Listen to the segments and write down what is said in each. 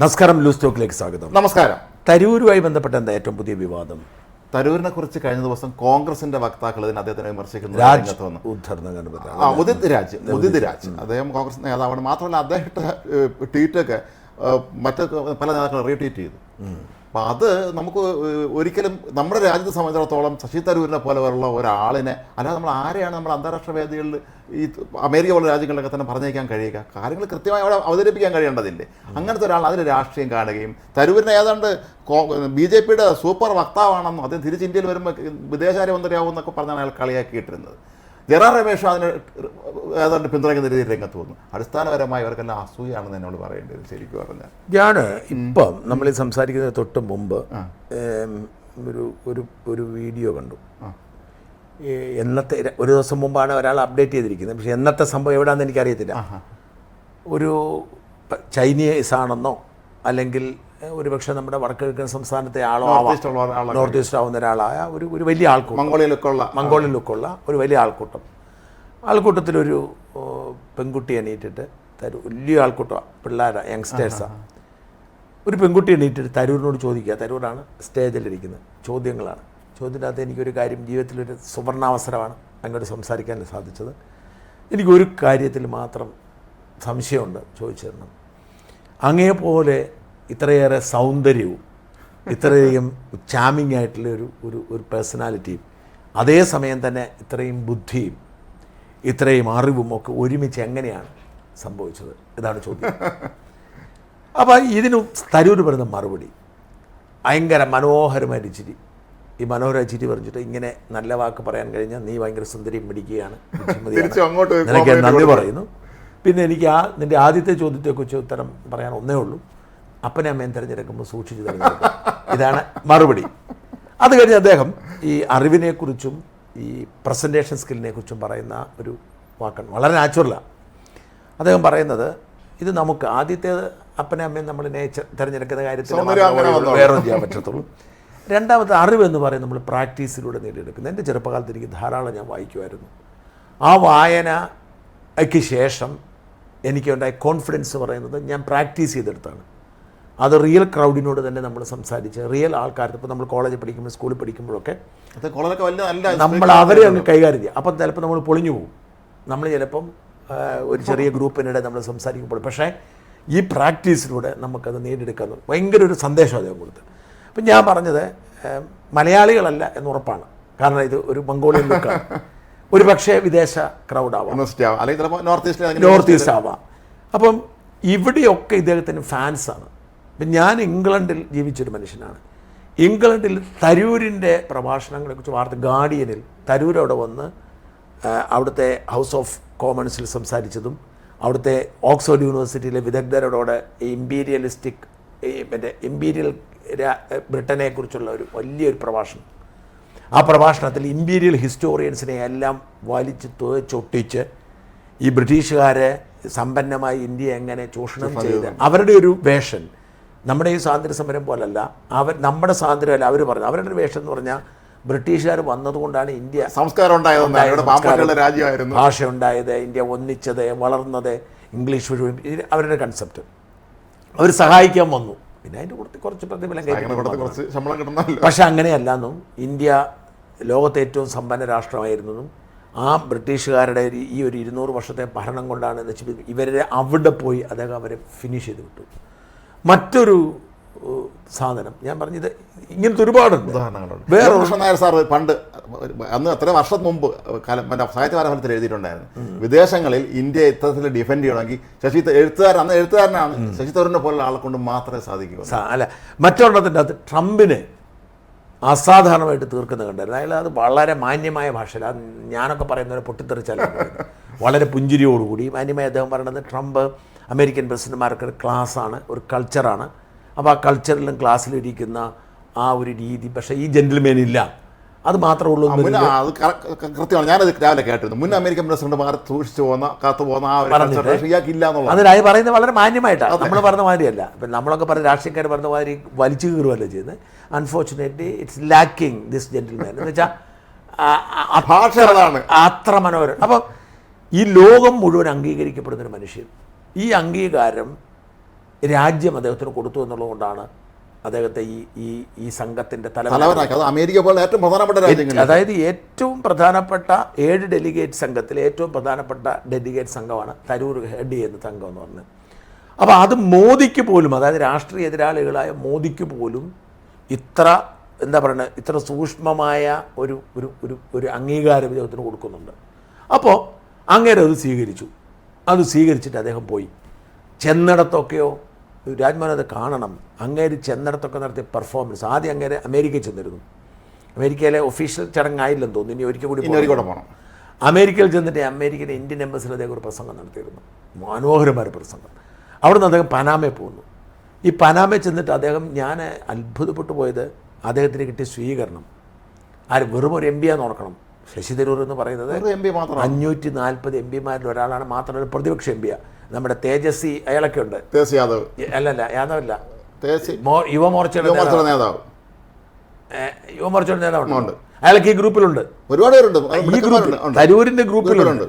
നമസ്കാരം, ലൂസ് ടോക്കിലേക്ക് സ്വാഗതം. നമസ്കാരം. തരൂരുമായി ബന്ധപ്പെട്ട എന്താ ഏറ്റവും പുതിയ വിവാദം? തരൂരിനെ കുറിച്ച് കഴിഞ്ഞ ദിവസം കോൺഗ്രസിന്റെ വക്താക്കൾ അദ്ദേഹത്തിനെ വിമർശിക്കുന്നു. ഉദിത് രാജ് അദ്ദേഹം കോൺഗ്രസ് നേതാവാണ്. മാത്രമല്ല അദ്ദേഹത്തെ ട്വീറ്റൊക്കെ മറ്റ് പല നേതാക്കളും റീട്വീറ്റ് ചെയ്തു. അപ്പം അത് നമുക്ക് ഒരിക്കലും നമ്മുടെ രാജ്യത്തെ സംബന്ധിച്ചിടത്തോളം ശശി തരൂരിനെ പോലെയുള്ള ഒരാളിനെ, അല്ലാതെ നമ്മൾ ആരെയാണ് നമ്മൾ അന്താരാഷ്ട്ര വേദികളിൽ ഈ അമേരിക്ക പോലുള്ള രാജ്യങ്ങളിലൊക്കെ തന്നെ പറഞ്ഞേക്കാൻ കഴിയുക? കാര്യങ്ങൾ കൃത്യമായി അവിടെ അവതരിപ്പിക്കാൻ കഴിയേണ്ടതില്ലേ? അങ്ങനത്തെ ഒരാൾ അതിൽ രാഷ്ട്രീയം കാണുകയും തരൂരിനെ ഏതാണ്ട് BJPയുടെ സൂപ്പർ വക്താവാണെന്നും അദ്ദേഹം തിരിച്ച് ഇന്ത്യയിൽ വരുമ്പോൾ വിദേശകാര്യമന്ത്രിയാവും എന്നൊക്കെ പറഞ്ഞാണ് അയാൾ കളിയാക്കിയിട്ടിരുന്നത്. ജയറാം രമേശ് അതിന് ഏതാണ്ട് പിന്തുണയ്ക്കുന്ന രീതിയിൽ രംഗത്ത് വന്നു. അടിസ്ഥാനപരമായി അവർക്കെല്ലാം അസൂയാണെന്ന് എന്നോട് പറയേണ്ടത് ശരിക്കും പറഞ്ഞാൽ. ഞാൻ ഇപ്പം നമ്മൾ സംസാരിക്കുന്നതിന് തൊട്ട് മുമ്പ് ഒരു വീഡിയോ കണ്ടു. എന്നത്തെ ഒരു ദിവസം മുമ്പാണ് ഒരാൾ അപ്ഡേറ്റ് ചെയ്തിരിക്കുന്നത്. പക്ഷേ എന്നത്തെ സംഭവം എവിടെയാണെന്ന് എനിക്കറിയത്തില്ല. ഒരു ചൈനീസ് ആണെന്നോ അല്ലെങ്കിൽ ഒരു പക്ഷേ നമ്മുടെ വടക്കിഴക്കൻ സംസ്ഥാനത്തെ ആളോ നോർത്ത് ഈസ്റ്റ് ആവുന്ന ഒരാളായ ഒരു വലിയ ആൾക്കൂട്ടം, മംഗോളിയൻ ലുക്കുള്ള ഒരു വലിയ ആൾക്കൂട്ടത്തിലൊരു പെൺകുട്ടി എണീറ്റിട്ട് വലിയ ആൾക്കൂട്ടം പിള്ളേരാ, യങ്സ്റ്റേഴ്സാണ്. ഒരു പെൺകുട്ടി എണീറ്റിട്ട് തരൂരിനോട് ചോദിക്കുക. തരൂരാണ് സ്റ്റേജിലിരിക്കുന്നത്. ചോദ്യത്തിനകത്ത് എനിക്കൊരു കാര്യം, ജീവിതത്തിലൊരു സുവർണാവസരമാണ് അങ്ങോട്ട് സംസാരിക്കാൻ സാധിച്ചത്. എനിക്കൊരു കാര്യത്തിൽ മാത്രം സംശയമുണ്ട്, ചോദിച്ചു തരണം. അങ്ങേപോലെ ഇത്രയേറെ സൗന്ദര്യവും ഇത്രയും ചാമിങ് ആയിട്ടുള്ള ഒരു പേഴ്സണാലിറ്റിയും അതേസമയം തന്നെ ഇത്രയും ബുദ്ധിയും ഇത്രയും അറിവും ഒക്കെ ഒരുമിച്ച് എങ്ങനെയാണ് സംഭവിച്ചത്? ഇതാണ് ചോദ്യം. അപ്പോൾ ഇതിന് തരൂർ പറയുന്ന മറുപടി ഭയങ്കര മനോഹരമായിട്ട് ചിരി. ഈ മനോഹരമായ ചിരി പറഞ്ഞിട്ട് ഇങ്ങനെ നല്ല വാക്ക് പറയാൻ കഴിഞ്ഞാൽ നീ ഭയങ്കര സുന്ദരിയും മിടിക്കുകയാണ്, നിനക്ക് നന്ദി പറയുന്നു. പിന്നെ എനിക്ക് നിൻ്റെ ആദ്യത്തെ ചോദ്യത്തെക്കുറിച്ച് ഉത്തരം പറയാൻ ഒന്നേ ഉള്ളൂ, അപ്പനെ അമ്മയും തിരഞ്ഞെടുക്കുമ്പോൾ സൂക്ഷിച്ച് തിരഞ്ഞെടുക്കും. ഇതാണ് മറുപടി. അത് കഴിഞ്ഞ് അദ്ദേഹം ഈ അറിവിനെക്കുറിച്ചും ഈ പ്രസൻറ്റേഷൻ സ്കില്ലിനെക്കുറിച്ചും പറയുന്ന ഒരു വാക്കാണ്, വളരെ നാച്ചുറലാണ്. അദ്ദേഹം പറയുന്നത് ഇത് നമുക്ക് ആദ്യത്തേത് അപ്പനെ അമ്മയും നമ്മൾ തിരഞ്ഞെടുക്കുന്ന കാര്യത്തിൽ വേറെ ചെയ്യാൻ പറ്റത്തുള്ളൂ. രണ്ടാമത്തെ അറിവെന്ന് പറയുന്നത് നമ്മൾ പ്രാക്ടീസിലൂടെ നേടിയെടുക്കുന്നത്. എൻ്റെ ചെറുപ്പകാലത്ത് എനിക്ക് ധാരാളം ഞാൻ വായിക്കുമായിരുന്നു. ആ വായനയ്ക്ക് ശേഷം എനിക്കുണ്ടായ കോൺഫിഡൻസ് പറയുന്നത് ഞാൻ പ്രാക്ടീസ് ചെയ്തെടുത്താണ്. അത് റിയൽ ക്രൗഡിനോട് തന്നെ നമ്മൾ സംസാരിച്ച് റിയൽ ആൾക്കാർക്ക്, ഇപ്പോൾ നമ്മൾ കോളേജിൽ പഠിക്കുമ്പോൾ സ്കൂളിൽ പഠിക്കുമ്പോഴൊക്കെ നമ്മൾ അവരെ അങ്ങ് കൈകാര്യം ചെയ്യുക. അപ്പം ചിലപ്പോൾ നമ്മൾ പൊളിഞ്ഞു പോകും. നമ്മൾ ചിലപ്പം ഒരു ചെറിയ ഗ്രൂപ്പിനിടെ നമ്മൾ സംസാരിക്കുമ്പോൾ, പക്ഷേ ഈ പ്രാക്ടീസിലൂടെ നമുക്കത് നേടിയെടുക്കാൻ ഭയങ്കര ഒരു സന്ദേശം അദ്ദേഹം കൊടുത്ത്. അപ്പം ഞാൻ പറഞ്ഞത് മലയാളികളല്ല എന്നുറപ്പാണ്, കാരണം ഇത് ഒരു മംഗോളിയൻ ലുക്കാണ്. ഒരു പക്ഷേ വിദേശ ക്രൗഡാവാം, നോർത്ത് ഈസ്റ്റ് ആവാം. അപ്പം ഇവിടെയൊക്കെ ഇദ്ദേഹത്തിന് ഫാൻസാണ്. ഇപ്പം ഞാൻ ഇംഗ്ലണ്ടിൽ ജീവിച്ചൊരു മനുഷ്യനാണ്. ഇംഗ്ലണ്ടിൽ തരൂരിൻ്റെ പ്രഭാഷണങ്ങളെക്കുറിച്ച് വാർത്ത ഗാർഡിയനിൽ തരൂർ അവിടെ വന്ന് അവിടുത്തെ ഹൗസ് ഓഫ് കോമൺസിൽ സംസാരിച്ചതും അവിടുത്തെ ഓക്സ്ഫോർഡ് യൂണിവേഴ്സിറ്റിയിലെ വിദഗ്ധരോടെ ഇമ്പീരിയലിസ്റ്റിക് ഇമ്പീരിയൽ ബ്രിട്ടനെക്കുറിച്ചുള്ള ഒരു വലിയൊരു പ്രഭാഷണം. ആ പ്രഭാഷണത്തിൽ ഇമ്പീരിയൽ ഹിസ്റ്റോറിയൻസിനെ എല്ലാം വലിച്ച് തുഴച്ചൊട്ടിച്ച് ഈ ബ്രിട്ടീഷുകാരെ സമ്പന്നമായി ഇന്ത്യ എങ്ങനെ ചൂഷണം ചെയ്ത് അവരുടെ ഒരു വേഷൻ, നമ്മുടെ ഈ സ്വാതന്ത്ര്യ സമരം പോലല്ല, നമ്മുടെ സ്വാതന്ത്ര്യമല്ല അവർ പറഞ്ഞു. അവരുടെ ഒരു വേഷം എന്ന് പറഞ്ഞാൽ ബ്രിട്ടീഷുകാർ വന്നതുകൊണ്ടാണ് ഇന്ത്യ സംസ്കാരം ഉണ്ടായത്, രാജ്യമായിരുന്നു, ഭാഷ ഉണ്ടായത്, ഇന്ത്യ ഒന്നിച്ചത്, വളർന്നത്, ഇംഗ്ലീഷ് വഴി അവരുടെ കൺസെപ്റ്റ്. അവർ സഹായിക്കാൻ വന്നു, പിന്നെ അതിൻ്റെ കൂടെ കുറച്ച് പ്രതിഫലം കഴിഞ്ഞു. പക്ഷെ അങ്ങനെയല്ലെന്നും ഇന്ത്യ ലോകത്തെ ഏറ്റവും സമ്പന്ന രാഷ്ട്രമായിരുന്നതും ആ ബ്രിട്ടീഷുകാരുടെ ഈ ഒരു 200 വർഷത്തെ ഭരണം കൊണ്ടാണ് എന്ന് വെച്ചാൽ ഇവരെ അവിടെ പോയി അദ്ദേഹം അവരെ ഫിനിഷ് ചെയ്ത് വിട്ടു. മറ്റൊരു സാധനം ഞാൻ പറഞ്ഞത്, ഇങ്ങനത്തെ ഒരുപാടുണ്ട് ഉദാഹരണങ്ങളുണ്ട്. വേറെ നായർ സാർ പണ്ട് അന്ന് എത്ര വർഷം മുമ്പ് സാഹിത്യ വാരഫലത്തിൽ എഴുതിയിട്ടുണ്ടായിരുന്നു, വിദേശങ്ങളിൽ ഇന്ത്യ ഇത്തരത്തിൽ ഡിഫെൻഡ് ചെയ്യണമെങ്കിൽ എഴുത്തുകാരനാണ് ശശി തരൂരിനെ പോലുള്ള ആളെ കൊണ്ട് മാത്രമേ സാധിക്കൂ. അല്ല, മറ്റുള്ളതിൻ്റെ അത് ട്രംപിന് അസാധാരണമായിട്ട് തീർക്കുന്നത് കണ്ടായിരുന്നു. അയാൾ അത് വളരെ മാന്യമായ ഭാഷയിൽ, അത് ഞാനൊക്കെ പറയുന്നവരെ പൊട്ടിത്തെറിച്ചാലും വളരെ പുഞ്ചിരിയോടുകൂടി മാന്യമായി അദ്ദേഹം പറയുന്നത് ട്രംപ് അമേരിക്കൻ പ്രസിഡന്റുമാർക്ക് ഒരു ക്ലാസ്സാണ്, ഒരു കൾച്ചറാണ്. അപ്പോൾ ആ കൾച്ചറിലും ക്ലാസ്സിലിരിക്കുന്ന ആ ഒരു രീതി പക്ഷേ ഈ ജെന്റിൽമാനില്ല. അത് മാത്രമേ ഉള്ളൂ. അത് കൃത്യമാണ്. ഞാനത് രാവിലെ കേട്ടിരുന്നു. മുൻ അമേരിക്കൻ പ്രസിഡന്റുമാർ സൂക്ഷിച്ചു പോകുന്ന കാത്തു പോകുന്ന അതിനായി പറയുന്നത് വളരെ മാന്യമായിട്ടാണ്. നമ്മൾ പറഞ്ഞ മാതിരിയല്ല. ഇപ്പം നമ്മളൊക്കെ പറഞ്ഞ രാഷ്ട്രീയക്കാർ പറഞ്ഞ മാതിരി വലിച്ചു കീറുകയല്ല ചെയ്യുന്നത്. Unfortunately it's lacking this gentleman എന്ന് വെച്ചാൽ ഭാഷ അത്ര മനോഹരം. അപ്പം ഈ ലോകം മുഴുവൻ അംഗീകരിക്കപ്പെടുന്നൊരു മനുഷ്യൻ, ഈ അംഗീകാരം രാജ്യം അദ്ദേഹത്തിന് കൊടുത്തു എന്നുള്ളതുകൊണ്ടാണ് അദ്ദേഹത്തെ ഈ സംഘത്തിൻ്റെ തലവനാക്കി. അത് അമേരിക്ക പോലെ ഏറ്റവും പ്രധാനപ്പെട്ട രാജ്യങ്ങൾ, അതായത് ഏറ്റവും പ്രധാനപ്പെട്ട 7 ഡെലിഗേറ്റ് സംഘത്തിലെ ഏറ്റവും പ്രധാനപ്പെട്ട ഡെലിഗേറ്റ് സംഘമാണ് തരൂർ ഹെഡ് ചെയ്യുന്ന സംഘം എന്ന് പറഞ്ഞത്. അപ്പോൾ അത് മോദിക്ക് പോലും, അതായത് രാഷ്ട്രീയ എതിരാളികളായ മോദിക്ക് പോലും ഇത്ര എന്താ പറയുക, ഇത്ര സൂക്ഷ്മമായ ഒരു ഒരു ഒരു ഒരു അംഗീകാരം ഇദ്ദേഹത്തിന് കൊടുക്കുന്നുണ്ട്. അപ്പോൾ അങ്ങേരെ അത് സ്വീകരിച്ചു. അത് സ്വീകരിച്ചിട്ട് അദ്ദേഹം പോയി. ചെന്നിടത്തൊക്കെയോ രാജ്മോഹൻ അത് കാണണം, അങ്ങേര് ചെന്നിടത്തൊക്കെ നടത്തിയ പെർഫോമൻസ്. ആദ്യം അങ്ങേരെ അമേരിക്കയിൽ ചെന്നിരുന്നു. അമേരിക്കയിലെ ഒഫീഷ്യൽ ചടങ്ങായില്ലെന്ന് തോന്നുന്നു, ഇനി ഒരിക്കൽ കൂടി പോകണം. അമേരിക്കയിൽ ചെന്നിട്ട് അമേരിക്കയിലെ ഇന്ത്യൻ എംബസിൽ അദ്ദേഹം ഒരു പ്രസംഗം നടത്തിയിരുന്നു, മനോഹരമായ പ്രസംഗം. അവിടുന്ന് അദ്ദേഹം പനാമയിൽ പോകുന്നു. ഈ പനാമയിൽ ചെന്നിട്ട് അദ്ദേഹം, ഞാൻ അത്ഭുതപ്പെട്ടു പോയത് അദ്ദേഹത്തിന് കിട്ടിയ സ്വീകരണം. ആര് വെറും ഒരു MP ആണെന്ന് ഓർക്കണം. ശശി തരൂർ എന്ന് പറയുന്നത് 540 MP-മാരിൽ ഒരാളാണ്, മാത്രമല്ല പ്രതിപക്ഷ MP. നമ്മുടെ തേജസ്വി അയാളൊക്കെ ഉണ്ട്. അല്ലല്ല, യാദവല്ല, യുവമോർച്ചയുടെ നേതാവ്, യുവമോർച്ചയുടെ നേതാവുണ്ട്. അയാളൊക്കെ ഈ ഗ്രൂപ്പിലുണ്ട്, ഒരുപാട് പേരുണ്ട്. ഈ ഗ്രൂപ്പിൽ, തരൂരിൻ്റെ ഗ്രൂപ്പിലുണ്ട്.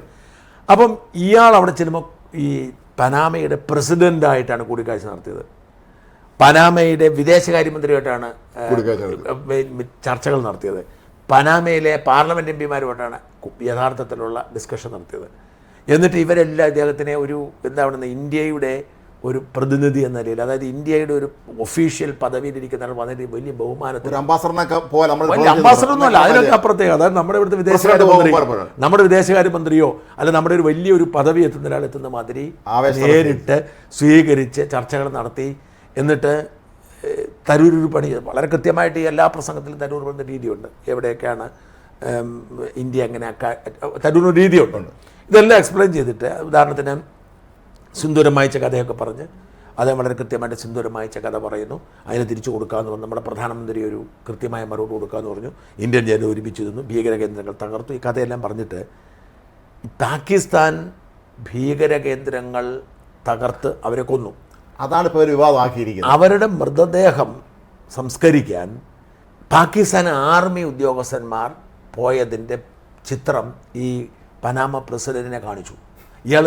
അപ്പം ഇയാൾ അവിടെ ചെല്ലുമ്പോൾ ഈ പനാമയുടെ പ്രസിഡൻ്റായിട്ടാണ് കൂടിക്കാഴ്ച നടത്തിയത്. പനാമയുടെ വിദേശകാര്യമന്ത്രിയുമായിട്ടാണ് ചർച്ചകൾ നടത്തിയത്. പനാമയിലെ പാർലമെൻറ്റ് MP-മാരുമായിട്ടാണ് യഥാർത്ഥത്തിലുള്ള ഡിസ്കഷൻ നടത്തിയത്. എന്നിട്ട് ഇവരെല്ലാം ഇദ്ദേഹത്തിനെ ഒരു എന്താ പറയുന്നത്, ഇന്ത്യയുടെ ഒരു പ്രതിനിധി എന്ന നിലയിൽ, അതായത് ഇന്ത്യയുടെ ഒരു ഒഫീഷ്യൽ പദവിയിലിരിക്കുന്ന വളരെ വലിയ ബഹുമാനത്തിൽ, അംബാസഡറൊന്നുമല്ല, അതിനൊക്കെ അപ്പുറത്തേക്ക്, അതായത് നമ്മുടെ ഇവിടുത്തെ വിദേശകാര്യമന്ത്രിയോ അല്ല നമ്മുടെ ഒരു വലിയൊരു പദവി എത്തുന്ന ഒരാൾ എത്തുന്ന മാതിരി നേരിട്ട് സ്വീകരിച്ച് ചർച്ചകൾ നടത്തി. എന്നിട്ട് തരൂർ ഒരു പണി വളരെ കൃത്യമായിട്ട് ഈ എല്ലാ പ്രസംഗത്തിലും തരൂർ പറയുന്ന രീതിയുണ്ട്, എവിടെയൊക്കെയാണ് ഇന്ത്യ എങ്ങനെ തരൂരിന് രീതിയുണ്ട്. ഇതെല്ലാം എക്സ്പ്ലെയിൻ ചെയ്തിട്ട്, ഉദാഹരണത്തിന് സിന്ദൂരം മായ്ച്ച കഥയൊക്കെ പറഞ്ഞ് അദ്ദേഹം വളരെ കൃത്യമായിട്ട് സിന്ദൂരം മായ്ച്ച കഥ പറയുന്നു. അതിന് തിരിച്ചു കൊടുക്കാമെന്ന് പറഞ്ഞു. നമ്മുടെ പ്രധാനമന്ത്രി ഒരു കൃത്യമായ മറുപടി കൊടുക്കാമെന്ന് പറഞ്ഞു. ഇന്ത്യൻ ജനം ഒരുമിച്ച് നിന്നു, ഭീകര കേന്ദ്രങ്ങൾ തകർത്തു. ഈ കഥയെല്ലാം പറഞ്ഞിട്ട് പാകിസ്ഥാൻ ഭീകര കേന്ദ്രങ്ങൾ തകർത്ത് അവരെ കൊന്നു. അതാണ് ഇപ്പോൾ ഒരു വിവാദമാക്കിയിരിക്കുന്നത്. അവരുടെ മൃതദേഹം സംസ്കരിക്കാൻ പാകിസ്ഥാൻ ആർമി ഉദ്യോഗസ്ഥന്മാർ പോയതിൻ്റെ ചിത്രം ഈ പനാമ പ്രസിഡന്റിനെ കാണിച്ചു. ഇയാൾ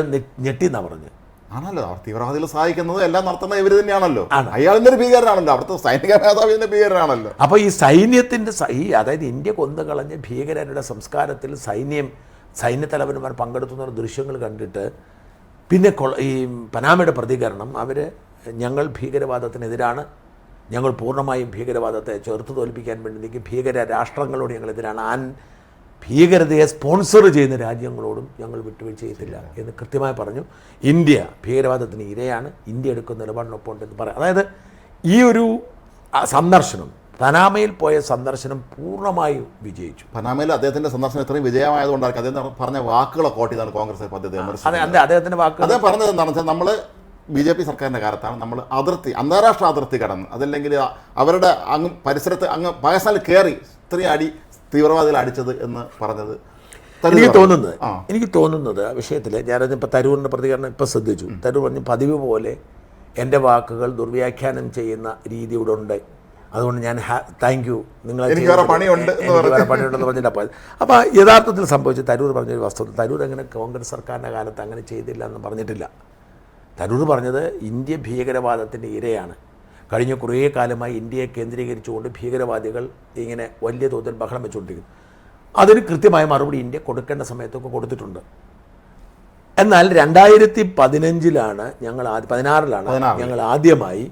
ഞെട്ടിന്നാ പറഞ്ഞ്. ആണല്ലോ, തീവ്രവാദികൾ സഹായിക്കുന്നത് എല്ലാം നടത്തുന്ന ഇവർ തന്നെയാണല്ലോ. അയാളിൻ്റെ ഒരു ഭീകരനാണല്ലോ, അവിടുത്തെ സൈനിക മേധാവിൻ്റെ ഭീകരനാണല്ലോ. അപ്പോൾ ഈ സൈന്യത്തിൻ്റെ അതായത് ഇന്ത്യ കൊന്നുകളഞ്ഞ ഭീകരരുടെ സംസ്കാരത്തിൽ സൈന്യത്തലവന്മാർ പങ്കെടുത്തുന്ന ദൃശ്യങ്ങൾ കണ്ടിട്ട് പിന്നെ ഈ പനാമയുടെ പ്രതികരണം, അവർ ഞങ്ങൾ ഭീകരവാദത്തിനെതിരാണ്, ഞങ്ങൾ പൂർണ്ണമായും ഭീകരവാദത്തെ ചെറുത്ത് തോൽപ്പിക്കാൻ വേണ്ടി ഭീകര രാഷ്ട്രങ്ങളോട് ഞങ്ങളെതിരാണ്, ഭീകരതയെ സ്പോൺസർ ചെയ്യുന്ന രാജ്യങ്ങളോടും ഞങ്ങൾ വിട്ടുവീഴ്ച ചെയ്തില്ല എന്ന് കൃത്യമായി പറഞ്ഞു. ഇന്ത്യ ഭീകരവാദത്തിന് ഇരയാണ്, ഇന്ത്യ എടുക്കുന്ന നിലപാടിനൊപ്പമുണ്ടെന്ന് പറയാം. അതായത് ഈ ഒരു സന്ദർശനം, പനാമയിൽ പോയ സന്ദർശനം പൂർണ്ണമായും വിജയിച്ചു. പനാമയിൽ അദ്ദേഹത്തിൻ്റെ സന്ദർശനം ഇത്രയും വിജയമായതുകൊണ്ടായിരിക്കും അദ്ദേഹം പറഞ്ഞ വാക്കുകളെ കോട്ടിയതാണ് കോൺഗ്രസ് പദ്ധതി. അദ്ദേഹത്തിൻ്റെ വാക്കുകൾ അദ്ദേഹം പറഞ്ഞത് എന്താണെന്ന് വെച്ചാൽ, നമ്മൾ BJP സർക്കാരിൻ്റെ കാലത്താണ് നമ്മൾ അന്താരാഷ്ട്ര അതിർത്തി കടന്ന്, അതല്ലെങ്കിൽ അവരുടെ അങ്ങ് പരിസരത്ത് അങ്ങ് പാകിസ്ഥാനിൽ കയറി ഇത്രയും അടി തീവ്രവാദികൾ അടിച്ചത് എന്ന് പറഞ്ഞത്. എനിക്ക് തോന്നുന്നത് ആ വിഷയത്തിൽ ഞാനതിപ്പോൾ തരൂരിൻ്റെ പ്രതികരണം ഇപ്പോൾ ശ്രദ്ധിച്ചു. തരൂർ പറഞ്ഞു, പതിവ് പോലെ എൻ്റെ വാക്കുകൾ ദുർവ്യാഖ്യാനം ചെയ്യുന്ന രീതി ഇവിടെ ഉണ്ട്, അതുകൊണ്ട് ഞാൻ താങ്ക് യു, വേറെ പണിയുണ്ടെന്ന് പറഞ്ഞിട്ടാണ് പോയത്. അപ്പോൾ യഥാർത്ഥത്തിൽ സംഭവിച്ചു തരൂർ പറഞ്ഞൊരു വസ്തുത, തരൂർ അങ്ങനെ കോൺഗ്രസ് സർക്കാരിൻ്റെ കാലത്ത് അങ്ങനെ ചെയ്തില്ല എന്ന് പറഞ്ഞിട്ടില്ല. തരൂർ പറഞ്ഞത് ഇന്ത്യ ഭീകരവാദത്തിൻ്റെ ഇരയാണ്. കഴിഞ്ഞ കുറേ കാലമായി ഇന്ത്യയെ കേന്ദ്രീകരിച്ചുകൊണ്ട് ഭീകരവാദികൾ ഇങ്ങനെ വലിയ തോതിൽ ബഹളം വെച്ചുകൊണ്ടിരിക്കുന്നു. അതിന് കൃത്യമായ മറുപടി ഇന്ത്യ കൊടുക്കേണ്ട സമയത്തൊക്കെ കൊടുത്തിട്ടുണ്ട്. എന്നാൽ 2015-ലാണ് 16-ലാണ് ഞങ്ങൾ ആദ്യമായി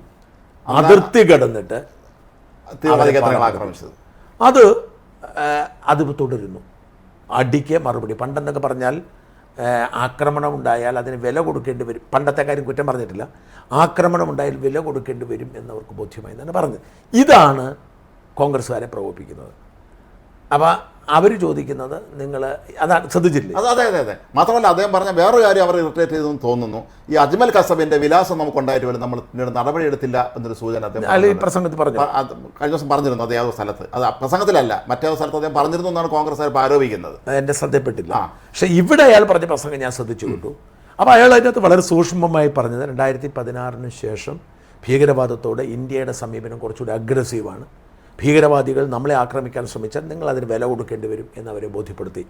അതിർത്തി കടന്നിട്ട് ആക്രമിച്ചത്. അത് തുടരുന്നു. അടിക്ക് മറുപടി. പണ്ടെന്നൊക്കെ പറഞ്ഞാൽ ആക്രമണം ഉണ്ടായാൽ അതിന് വില കൊടുക്കേണ്ടി വരും. പണ്ടത്തെ കാര്യം കുറ്റം പറഞ്ഞിട്ടില്ല. ആക്രമണം ഉണ്ടായാൽ വില കൊടുക്കേണ്ടി വരും എന്നവർക്ക് ബോധ്യമായി എന്നാണ് പറഞ്ഞത്. ഇതാണ് കോൺഗ്രസ്സുകാരെ പ്രകോപിപ്പിക്കുന്നത്. അപ്പോൾ അവർ ചോദിക്കുന്നത് നിങ്ങൾ അതാണ് ശ്രദ്ധിച്ചില്ലേ? അതെ. മാത്രമല്ല അദ്ദേഹം പറഞ്ഞ വേറൊരു കാര്യം അവർ ഇറിറ്റേറ്റ് ചെയ്തെന്ന് തോന്നുന്നു. ഈ അജ്മൽ കസബിൻ്റെ വിലാസം നമുക്കുണ്ടായിട്ട് പോലും നമ്മൾ നടപടിയെടുത്തില്ല എന്നൊരു സൂചന അദ്ദേഹം ഈ പ്രസംഗത്തിൽ പറഞ്ഞു. കഴിഞ്ഞ ദിവസം പറഞ്ഞിരുന്നു അതേ സ്ഥലത്ത്. അത് പ്രസംഗത്തിലല്ല, മറ്റേ സ്ഥലത്ത് അദ്ദേഹം പറഞ്ഞിരുന്നു എന്നാണ് കോൺഗ്രസ്സുകാർ ആരോപിക്കുന്നത്. എൻ്റെ ശ്രദ്ധപ്പെട്ടില്ല. പക്ഷേ ഇവിടെ അയാൾ പറഞ്ഞ പ്രസംഗം ഞാൻ ശ്രദ്ധിച്ചു കൊണ്ടു. അപ്പോൾ അയാൾ അതിനകത്ത് വളരെ സൂക്ഷ്മമായി പറഞ്ഞത് 2016 ശേഷം ഭീകരവാദത്തോട് ഇന്ത്യയുടെ സമീപനം കുറച്ചുകൂടി അഗ്രസീവാണ്. ഭീകരവാദികൾ നമ്മളെ ആക്രമിക്കാൻ ശ്രമിച്ചാൽ നിങ്ങൾ അതിന് വില കൊടുക്കേണ്ടി വരും എന്നവരെ ബോധ്യപ്പെടുത്തി.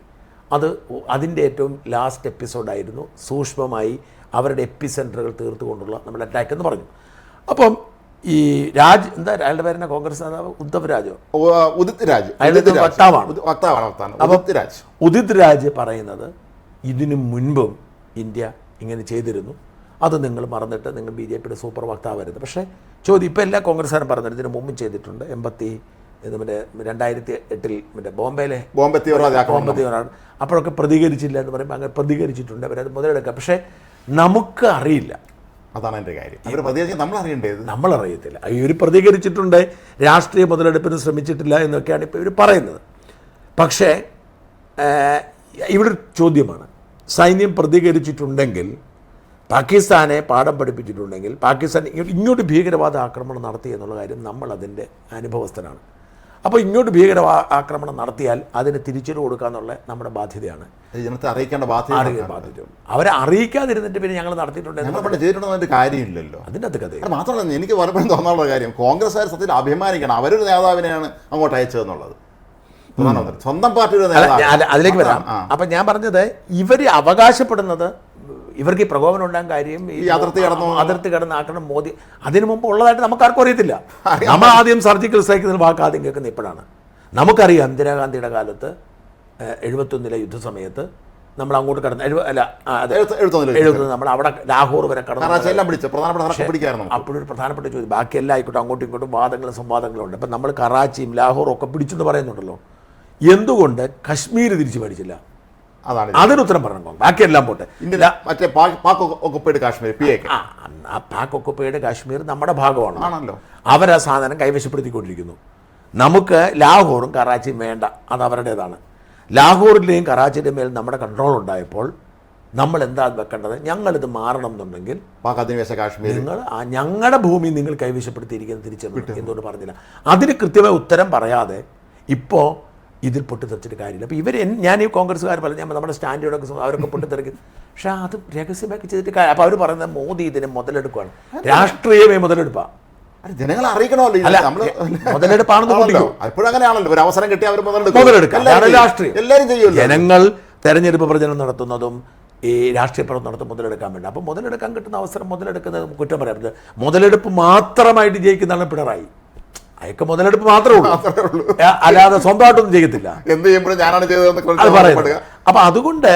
അതിൻ്റെ ഏറ്റവും ലാസ്റ്റ് എപ്പിസോഡായിരുന്നു സൂക്ഷ്മമായി അവരുടെ എപ്പിസെൻറ്ററുകൾ തീർത്തുകൊണ്ടുള്ള നമ്മുടെ അറ്റാക്ക് എന്ന് പറഞ്ഞു. അപ്പം ഈ എന്താ അയാളുടെ പേരെന്നെ കോൺഗ്രസ് നേതാവ് ഉദ്ധവ് രാജോ, ഉദിത് രാജ്, അയാളുടെ വക്താവാണ്. ഉദിത് രാജ് പറയുന്നത് ഇതിനു മുൻപും ഇന്ത്യ ഇങ്ങനെ ചെയ്തിരുന്നു, അത് നിങ്ങൾ മറന്നിട്ട് നിങ്ങൾ BJP യുടെ സൂപ്പർ വക്താവരുത്. പക്ഷേ ചോദ്യം ഇപ്പോൾ എല്ലാ കോൺഗ്രസ്സുകാരും പറഞ്ഞത് ഇതിന് മുമ്പും ചെയ്തിട്ടുണ്ട്. 2008 മറ്റേ ബോംബെ തീവ്രവാദി അപ്പോഴൊക്കെ പ്രതികരിച്ചില്ല എന്ന് പറയുമ്പോൾ അങ്ങനെ പ്രതികരിച്ചിട്ടുണ്ട്, അവരത് മുതലെടുക്കുക. പക്ഷേ നമുക്ക് അറിയില്ല, അതാണ് എൻ്റെ കാര്യം. അവർ പ്രതികരിച്ച് നമ്മളറിയത്തില്ല. ഇവർ പ്രതികരിച്ചിട്ടുണ്ട്, രാഷ്ട്രീയ മുതലെടുപ്പിന് ശ്രമിച്ചിട്ടില്ല എന്നൊക്കെയാണ് ഇപ്പോൾ ഇവർ പറയുന്നത്. പക്ഷേ ഇവിടെ ഒരു ചോദ്യമാണ്, സൈന്യം പ്രതികരിച്ചിട്ടുണ്ടെങ്കിൽ, പാകിസ്ഥാനെ പാഠം പഠിപ്പിച്ചിട്ടുണ്ടെങ്കിൽ, പാകിസ്ഥാൻ ഇങ്ങോട്ട് ഭീകരവാദ ആക്രമണം നടത്തി എന്നുള്ള കാര്യം നമ്മൾ അതിൻ്റെ അനുഭവസ്ഥനാണ്. അപ്പോൾ ഇങ്ങോട്ട് ആക്രമണം നടത്തിയാൽ അതിന് തിരിച്ചടി കൊടുക്കുക എന്നുള്ള നമ്മുടെ ബാധ്യതയാണ്. ജനത്തെ അറിയിക്കേണ്ട ബാധ്യത. അവരെ അറിയിക്കാതിരുന്നിട്ട് പിന്നെ ഞങ്ങൾ നടത്തിയിട്ടുണ്ടെങ്കിൽ കാര്യമില്ലല്ലോ. അതിൻ്റെ അത് കഥ. മാത്രമല്ല എനിക്ക് പലപ്പോഴും തോന്നാനുള്ള കാര്യം, കോൺഗ്രസ്സുകാർ സത്യത്തിൽ അഭിമാനിക്കണം, അവരൊരു നേതാവിനെയാണ് അങ്ങോട്ട് അയച്ചതെന്നുള്ളത്. സ്വന്തം പാർട്ടിയുടെ അതിലേക്ക് വരാം. അപ്പം ഞാൻ പറഞ്ഞത് ഇവർ അവകാശപ്പെടുന്നത് ഇവർക്ക് ഈ പ്രകോപനം ഉണ്ടാകാൻ കാര്യം ഈ അതിർത്തി കടന്ന് ആക്കണം മോദി. അതിനു മുമ്പ് ഉള്ളതായിട്ട് നമുക്കാർക്കും അറിയത്തില്ല. നമ്മൾ ആദ്യം സർജിക്കൽ സ്ട്രൈക്ക് എന്ന വാക്ക് ആദ്യം കേൾക്കുന്ന ഇപ്പോഴാണ്. നമുക്കറിയാം ഇന്ദിരാഗാന്ധിയുടെ കാലത്ത് 71 യുദ്ധസമയത്ത് നമ്മൾ അങ്ങോട്ട് കടന്ന് 70 നമ്മൾ അവിടെ ലാഹോർ വരെ കടന്നു. അപ്പോഴൊരു പ്രധാനപ്പെട്ട ചോദ്യം, ബാക്കിയെല്ലാം ആയിക്കോട്ടെ, അങ്ങോട്ടും ഇങ്ങോട്ടും വാദങ്ങളും സംവാദങ്ങളും ഉണ്ട്. ഇപ്പം നമ്മൾ കറാച്ചിയും ലാഹോറും ഒക്കെ പിടിച്ചെന്ന് പറയുന്നുണ്ടല്ലോ, എന്തുകൊണ്ട് കശ്മീർ തിരിച്ചു മേടിച്ചില്ല? അതിനുത്തരം പറഞ്ഞു. ബാക്കിയെല്ലാം പോട്ടെ. പാക് ഒക്കുപ്പൈഡ് കാശ്മീർ നമ്മുടെ ഭാഗമാണല്ലോ. അവരാ സാധനം കൈവശപ്പെടുത്തിക്കൊണ്ടിരിക്കുന്നു. നമുക്ക് ലാഹോറും കറാച്ചിയും വേണ്ട, അത് അവരുടേതാണ്. ലാഹോറിലെയും കറാച്ചിയുടെയും മേൽ നമ്മുടെ കൺട്രോൾ ഉണ്ടായപ്പോൾ നമ്മൾ എന്താ വെക്കേണ്ടത്? ഞങ്ങളിത് മാറണം എന്നുണ്ടെങ്കിൽ നിങ്ങൾ ഞങ്ങളുടെ ഭൂമി നിങ്ങൾ കൈവശപ്പെടുത്തിയിരിക്കുന്നത് തിരിച്ചറിഞ്ഞു എന്തുകൊണ്ട് പറഞ്ഞില്ല? അതിന് കൃത്യമായ ഉത്തരം പറയാതെ ഇപ്പോൾ ഇതിൽ പൊട്ടിത്തെറിച്ചിട്ട് കാര്യമില്ല. അപ്പോൾ ഞാൻ ഈ കോൺഗ്രസ്സുകാർ പറഞ്ഞു, നമ്മുടെ സ്റ്റാൻഡിനോടൊക്കെ അവരൊക്കെ പൊട്ടിത്തെറിക്കും. പക്ഷേ അത് രഹസ്യമാക്കി ചെയ്തിട്ട് കാര്യം. അപ്പോൾ അവർ പറയുന്നത് മോദി ഇതിനെ മുതലെടുക്കുകയാണ്, രാഷ്ട്രീയമേ മുതലെടുപ്പാണ്. ജനങ്ങളെ അറിയിക്കണമല്ലോ, മുതലെടുപ്പാണെന്ന് അങ്ങനെയാണല്ലോ. ഒരു അവസരം കിട്ടിയ അവർ മുതലെടുക്കാം. രാഷ്ട്രീയം എല്ലാവരും ചെയ്യും. ജനങ്ങൾ തെരഞ്ഞെടുപ്പ് പ്രചരണം നടത്തുന്നതും ഈ രാഷ്ട്രീയ പ്രവർത്തനം നടത്തും മുതലെടുക്കാൻ വേണ്ടി. അപ്പോൾ മുതലെടുക്കാൻ കിട്ടുന്ന അവസരം മുതലെടുക്കുന്നത് കുറ്റം പറയാറുണ്ട്. മുതലെടുപ്പ് മാത്രമായിട്ട് ജയിക്കുന്നതാണ് പിണറായി. അയക്ക് മുതലെടുപ്പ് മാത്രമേ ഉള്ളൂ, അല്ലാതെ സ്വന്തമായിട്ടൊന്നും ചെയ്യത്തില്ല. എന്ത് ചെയ്യുമ്പോഴും ഞാനാണ് ചെയ്തതെന്ന് പറയുന്നത്. അപ്പം അതുകൊണ്ട്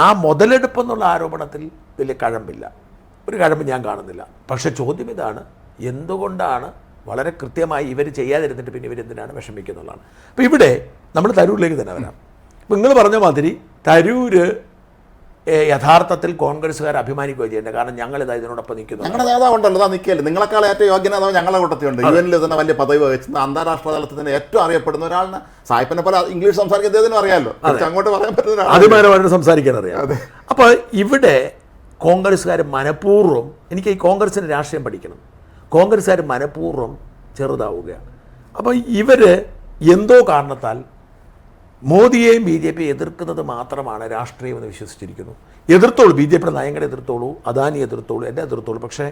ആ മുതലെടുപ്പ് എന്നുള്ള ആരോപണത്തിൽ വലിയ കഴമ്പില്ല, ഒരു കഴമ്പ് ഞാൻ കാണുന്നില്ല. പക്ഷെ ചോദ്യം ഇതാണ്, എന്തുകൊണ്ടാണ് വളരെ കൃത്യമായി ഇവർ ചെയ്യാതിരുന്നിട്ട് പിന്നെ ഇവരെന്തിനാണ് വിഷമിക്കുന്നുള്ളതാണ്. അപ്പോൾ ഇവിടെ നമ്മൾ തരൂരിലേക്ക് തന്നെ വരാം. ഇപ്പം നിങ്ങൾ പറഞ്ഞ മാതിരി തരൂര് യഥാർത്ഥത്തിൽ കോൺഗ്രസ്സുകാർ അഭിമാനിക്കുകയോ ചെയ്യേണ്ടത്. കാരണം ഞങ്ങളിതാ ഇതിനോടൊപ്പം നിൽക്കുന്നു. ഞങ്ങളുടെ നേതാവുണ്ടല്ലോ, നിൽക്കില്ല. നിങ്ങളെക്കാൾ ഏറ്റവും യോഗ്യ നേതാവ് ഞങ്ങളുടെ കൂട്ടത്തിലുണ്ട്. UN തന്നെ വലിയ പദവി വഹിച്ച് അന്താരാഷ്ട്ര തലത്തിൽ തന്നെ ഏറ്റവും അറിയപ്പെടുന്ന ഒരാളിന്, സായിപ്പിനെ പോലെ ഇംഗ്ലീഷ് സംസാരിക്കുന്നതിനും അറിയാമല്ലോ, അങ്ങോട്ട് പറയാൻ പറ്റുന്ന അഭിമാനമായിട്ട് സംസാരിക്കാൻ അറിയാം. അപ്പോൾ ഇവിടെ കോൺഗ്രസ്സുകാർ മനഃപൂർവ്വം, എനിക്ക് ഈ കോൺഗ്രസിൻ്റെ രാഷ്ട്രീയം പഠിക്കണം, കോൺഗ്രസ്സുകാർ മനഃപൂർവ്വം ചെറുതാവുകയാണ്. അപ്പോൾ ഇവർ എന്തോ കാരണത്താൽ മോദിയെയും BJP എതിർക്കുന്നത് മാത്രമാണ് രാഷ്ട്രീയം എന്ന് വിശ്വസിച്ചിരിക്കുന്നു. എതിർത്തോളൂ, BJPയുടെ നയങ്ങളെ എതിർത്തോളൂ, അദാനി എതിർത്തോളൂ, എന്നെ എതിർത്തോളൂ. പക്ഷേ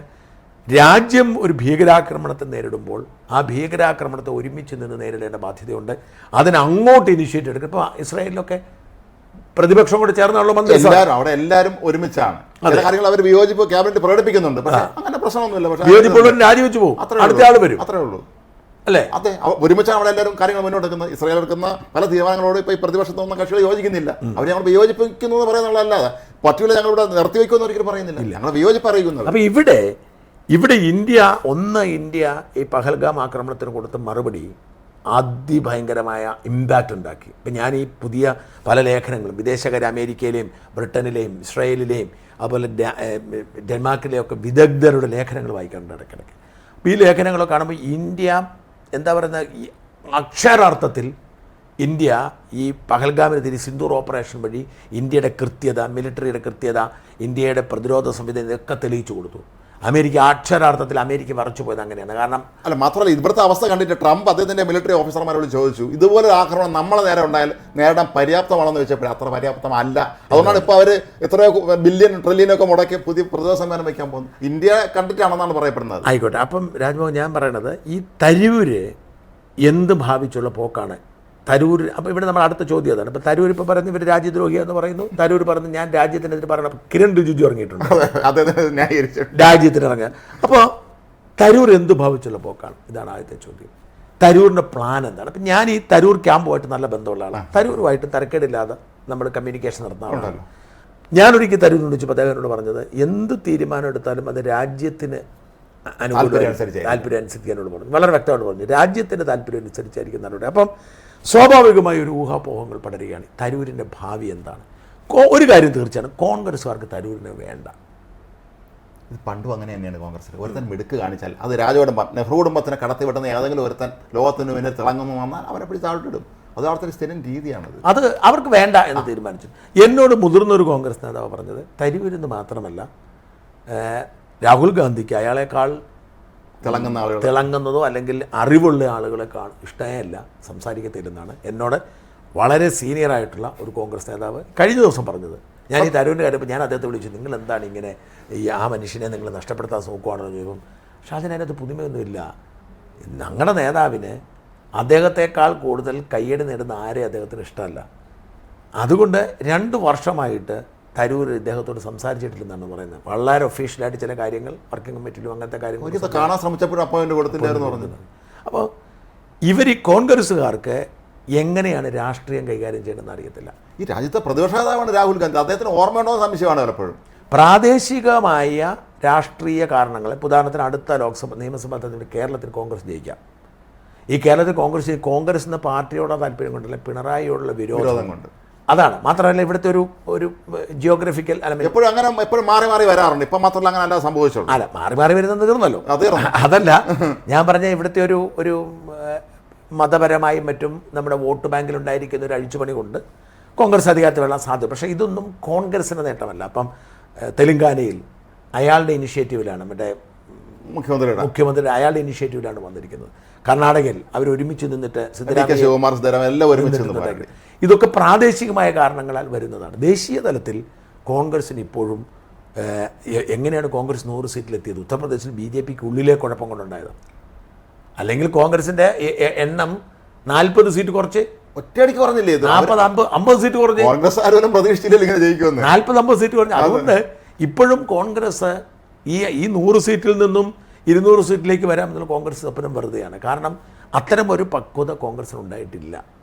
രാജ്യം ഒരു ഭീകരാക്രമണത്തെ നേരിടുമ്പോൾ ആ ഭീകരാക്രമണത്തെ ഒരുമിച്ച് നിന്ന് നേരിടേണ്ട ബാധ്യതയുണ്ട്. അതിന് അങ്ങോട്ട് ഇനിഷ്യേറ്റീവ് എടുക്കും. ഇപ്പോൾ ഇസ്രായേലിലൊക്കെ പ്രതിപക്ഷം കൂടെ ചേർന്നുള്ള മന്ത്രിസഭ, അവിടെ എല്ലാവരും ഒരുമിച്ചാണ്. കാര്യങ്ങൾ അവർ വിയോജിപ്പ് ക്യാബിനറ്റ് പ്രകടിപ്പിക്കുന്നുണ്ട്. പക്ഷേ അങ്ങനെ പ്രശ്നമൊന്നുമില്ല. വിയോജിപ്പുള്ളവർ രാജിവെച്ച് പോകും, അടുത്ത ആൾ വരും, അത്രേ ഉള്ളൂ. അല്ലേ? അതെ, ഒരുമിച്ചാണ് അവിടെ എല്ലാവരും കാര്യങ്ങൾ മുന്നോട്ട് എടുക്കുന്നത്. ഇസ്രായേൽ എടുക്കുന്ന പല തീരുമാനങ്ങളോട് ഇപ്പോൾ ഈ പ്രതിപക്ഷത്തൊന്നും കക്ഷികൾ യോജിക്കുന്നില്ല. അവർ ഞങ്ങൾ വിയോജിപ്പിക്കുന്നു എന്ന് പറയുന്നുള്ളതല്ലാതെ പറ്റുള്ള ഞങ്ങളിവിടെ നിർത്തിവെക്കുമെന്ന് ഒരിക്കലും പറയുന്നില്ല. ഞങ്ങൾ വിയോജിപ്പ് അറിയിക്കുന്നത്. അപ്പോൾ ഇവിടെ ഇന്ത്യ ഈ പഹൽഗാം ആക്രമണത്തിന് കൊടുത്ത മറുപടി അതിഭയങ്കരമായ ഇമ്പാക്റ്റ് ഉണ്ടാക്കി. ഇപ്പം ഞാൻ ഈ പുതിയ പല ലേഖനങ്ങളും വിദേശകാര്യ അമേരിക്കയിലെയും ബ്രിട്ടനിലെയും ഇസ്രായേലിലെയും അതുപോലെ ഡെൻമാർക്കിലെയും ഒക്കെ വിദഗ്ധരുടെ ലേഖനങ്ങൾ വായിക്കാറുണ്ട് ഇടയ്ക്കിടയ്ക്ക്. അപ്പോൾ ഈ ലേഖനങ്ങളൊക്കെ കാണുമ്പോൾ ഇന്ത്യ എന്താ പറയുന്നത്, ഈ അക്ഷരാർത്ഥത്തിൽ ഇന്ത്യ ഈ പഹൽഗാമിന് തിരി സിന്ദൂർ ഓപ്പറേഷൻ വഴി ഇന്ത്യയുടെ കൃത്യത, മിലിറ്ററിയുടെ കൃത്യത, ഇന്ത്യയുടെ പ്രതിരോധ സംവിധാനം ഇതൊക്കെ തെളിയിച്ചു കൊടുത്തു. അമേരിക്ക അക്ഷരാർത്ഥത്തിൽ അമേരിക്ക വരച്ചു പോയത് അങ്ങനെയാണ്. കാരണം മാത്രമല്ല ഇവിടുത്തെ അവസ്ഥ കണ്ടിട്ട് ട്രംപ് അദ്ദേഹത്തിൻ്റെ മിലിറ്ററി ഓഫീസർമാരോട് ചോദിച്ചു, ഇതുപോലെ ആക്രമണം നമ്മളെ നേരെ ഉണ്ടായാൽ നേടാൻ പര്യാപ്തമാണെന്ന് ചോദിച്ചപ്പോൾ അത്ര പര്യാപ്തമല്ല. അതുകൊണ്ടാണ് ഇപ്പോൾ അവർ എത്രയോ ബില്യൺ ട്രില്യനൊക്കെ മുടക്കി പുതിയ പ്രതിരോധ സംവിധാനം വയ്ക്കാൻ പോകുന്നത്. ഇന്ത്യ കണ്ടിട്ടാണെന്നാണ് പറയപ്പെടുന്നത്. ആയിക്കോട്ടെ. അപ്പം രാജ്മോഹൻ, ഞാൻ പറയണത് ഈ തരൂര് എന്ത് ഭാവിച്ചുള്ള പോക്കാണ് തരൂർ. അപ്പോൾ ഇവിടെ നമ്മൾ അടുത്ത ചോദ്യം അതാണ്. ഇപ്പോൾ തരൂർ ഇപ്പോൾ പറയുന്നത് ഇവർ രാജ്യദ്രോഹിയാന്ന് പറയുന്നു. തരൂർ പറഞ്ഞു ഞാൻ രാജ്യത്തിനെതിരെ പറയണം. കിരൺ റിജിജു ഇറങ്ങിയിട്ടുണ്ട് രാജ്യത്തിന് ഇറങ്ങുക. അപ്പോൾ തരൂർ എന്ത് ഭാവിച്ചുള്ള പോക്കാണ്? ഇതാണ് ആദ്യത്തെ ചോദ്യം. തരൂരിൻ്റെ പ്ലാൻ എന്താണ്? അപ്പം ഞാൻ ഈ തരൂർ ക്യാമ്പുമായിട്ട് നല്ല ബന്ധമുള്ള ആളാണ്. തരൂരുമായിട്ട് തരക്കേടില്ലാതെ നമ്മൾ കമ്മ്യൂണിക്കേഷൻ നടത്തുന്ന ആളാണ്. ഞാനൊരിക്കൽ തരൂരിനോട് ചോദിച്ചപ്പോൾ അദ്ദേഹം എന്നോട് പറഞ്ഞത് എന്ത് തീരുമാനം എടുത്താലും അത് രാജ്യത്തിന് താല്പര്യം അനുസരിച്ച് എന്നോട് പറഞ്ഞു. വളരെ വ്യക്തമായിട്ട് പറഞ്ഞു, രാജ്യത്തിൻ്റെ താല്പര്യം അനുസരിച്ചായിരിക്കും നടപടി. അപ്പം സ്വാഭാവികമായി ഒരു ഊഹാപോഹങ്ങൾ പടരുകയാണ്. തരൂരിൻ്റെ ഭാവി എന്താണ്? ഒരു കാര്യം തീർച്ചയാണ്, കോൺഗ്രസ്സുകാർക്ക് തരൂരിനെ വേണ്ട. ഇത് പണ്ടും അങ്ങനെ തന്നെയാണ് കോൺഗ്രസ്സിൽ. ഒരുത്തൻ മിടുക്ക് കാണിച്ചാൽ അത് നെഹ്റു കുടുംബത്തിനെ കടത്തി വിട്ടുന്ന ഏതെങ്കിലും ഒരുത്തൻ ലോകത്തിന് വേണ്ടി തിളങ്ങുന്നു വന്നാൽ അവനെ പിടിച്ച് താഴ്ത്തിടും. അത് അവിടുത്തെ ഒരു സ്ഥിരം രീതിയാണത്. അത് അവർക്ക് വേണ്ട എന്ന് തീരുമാനിച്ചു. എന്നോട് മുതിർന്നൊരു കോൺഗ്രസ് നേതാവ് പറഞ്ഞത് തരൂരിന് മാത്രമല്ല രാഹുൽ ഗാന്ധിക്ക് അയാളെക്കാൾ തിളങ്ങുന്നതോ അല്ലെങ്കിൽ അറിവുള്ള ആളുകളെക്കാൾ ഇഷ്ടമല്ല സംസാരിക്കത്തില്ലെന്നാണ് എന്നോട് വളരെ സീനിയറായിട്ടുള്ള ഒരു കോൺഗ്രസ് നേതാവ് കഴിഞ്ഞ ദിവസം പറഞ്ഞത്. ഞാൻ ഈ തരൂരിൻ്റെ കാര്യപ്പോൾ ഞാൻ അദ്ദേഹത്തെ വിളിച്ചു, നിങ്ങൾ എന്താണ് ഇങ്ങനെ ആ മനുഷ്യനെ നിങ്ങൾ നഷ്ടപ്പെടുത്താൻ നോക്കുകയാണെന്ന് ചോദിക്കും. പക്ഷേ അതിനകത്ത് പുതുമയൊന്നുമില്ല. ഞങ്ങളുടെ നേതാവിന് അദ്ദേഹത്തെക്കാൾ കൂടുതൽ കയ്യടി നേടുന്ന ആരെയും അദ്ദേഹത്തിന് ഇഷ്ടമല്ല. അതുകൊണ്ട് 2 വർഷമായിട്ട് തരൂർ ഇദ്ദേഹത്തോട് സംസാരിച്ചിട്ടില്ലെന്നാണ് പറയുന്നത്. വളരെ ഒഫീഷ്യലായിട്ട് ചില കാര്യങ്ങൾ വർക്കിംഗ് കമ്മിറ്റിയിലും അങ്ങനത്തെ കാര്യങ്ങൾ കാണാൻ ശ്രമിച്ചപ്പോഴും അപ്പോയിൻ്റ് കൊടുത്തില്ലായിരുന്നു പറഞ്ഞത്. അപ്പോൾ ഇവർ ഈ കോൺഗ്രസ്സുകാർക്ക് എങ്ങനെയാണ് രാഷ്ട്രീയം കൈകാര്യം ചെയ്യണമെന്ന് അറിയത്തില്ല. ഈ രാജ്യത്തെ പ്രതിപക്ഷ നേതാവാണ് രാഹുൽ ഗാന്ധി. അദ്ദേഹത്തിന് ഓർമ്മയുണ്ടോ എന്ന് സംശയമാണ് പലപ്പോഴും. പ്രാദേശികമായ രാഷ്ട്രീയ കാരണങ്ങൾ, ഉദാഹരണത്തിന് അടുത്ത നിയമസഭാ തെരഞ്ഞെടുപ്പ് കേരളത്തിൽ കോൺഗ്രസ് ജയിക്കാം. ഈ കേരളത്തിൽ കോൺഗ്രസ് എന്ന പാർട്ടിയോടുള്ള താല്പര്യം കൊണ്ടല്ല, പിണറായിയോടുള്ള വിരോധം കൊണ്ട്. അതാണ്. മാത്രമല്ല ഇവിടുത്തെ ഒരു ജിയോഗ്രഫിക്കൽ എപ്പോഴും മാറി വരാറുണ്ട്. ഇപ്പം മാത്രമല്ല അങ്ങനെ അല്ല സംഭവിച്ചോളൂ. അല്ല, മാറി വരുന്നത് തീർന്നല്ലോ. അതല്ല ഞാൻ പറഞ്ഞ ഇവിടുത്തെ ഒരു മതപരമായും മറ്റും നമ്മുടെ വോട്ട് ബാങ്കിലുണ്ടായിരിക്കുന്ന ഒരു അഴിച്ചുപണി കൊണ്ട് കോൺഗ്രസ് അധികാരത്തിൽ വരാൻ സാധ്യത. പക്ഷേ ഇതൊന്നും കോൺഗ്രസിൻ്റെ നേട്ടമല്ല. അപ്പം തെലങ്കാനയിൽ അയാളുടെ ഇനിഷ്യേറ്റീവിലാണ്, മറ്റേ മുഖ്യമന്ത്രി അയാളുടെ ഇനിഷ്യേറ്റീവിലാണ് വന്നിരിക്കുന്നത്. കർണാടകയിൽ അവർ ഒരുമിച്ച് നിന്നിട്ട് ഇതൊക്കെ പ്രാദേശികമായ കാരണങ്ങളാൽ വരുന്നതാണ്. ദേശീയ തലത്തിൽ കോൺഗ്രസിന് ഇപ്പോഴും എങ്ങനെയാണ് കോൺഗ്രസ് 100 സീറ്റിലെത്തിയത്? ഉത്തർപ്രദേശിൽ BJPക്ക് ഉള്ളിലെ കുഴപ്പം കൊണ്ടുണ്ടായത്. അല്ലെങ്കിൽ കോൺഗ്രസിൻ്റെ എണ്ണം 40 സീറ്റ് കുറച്ച് ഒറ്റയടിക്ക് പറഞ്ഞില്ലേ? 40-50 സീറ്റ് കുറഞ്ഞ് 40-50 സീറ്റ് കുറഞ്ഞ്. അതുകൊണ്ട് ഇപ്പോഴും കോൺഗ്രസ് ഈ 100 സീറ്റിൽ നിന്നും 200 സീറ്റിലേക്ക് വരാമെന്നുള്ള കോൺഗ്രസ് സ്വപ്നം വെറുതെയാണ്. കാരണം അത്തരം ഒരു പക്വത കോൺഗ്രസിന് ഉണ്ടായിട്ടില്ല.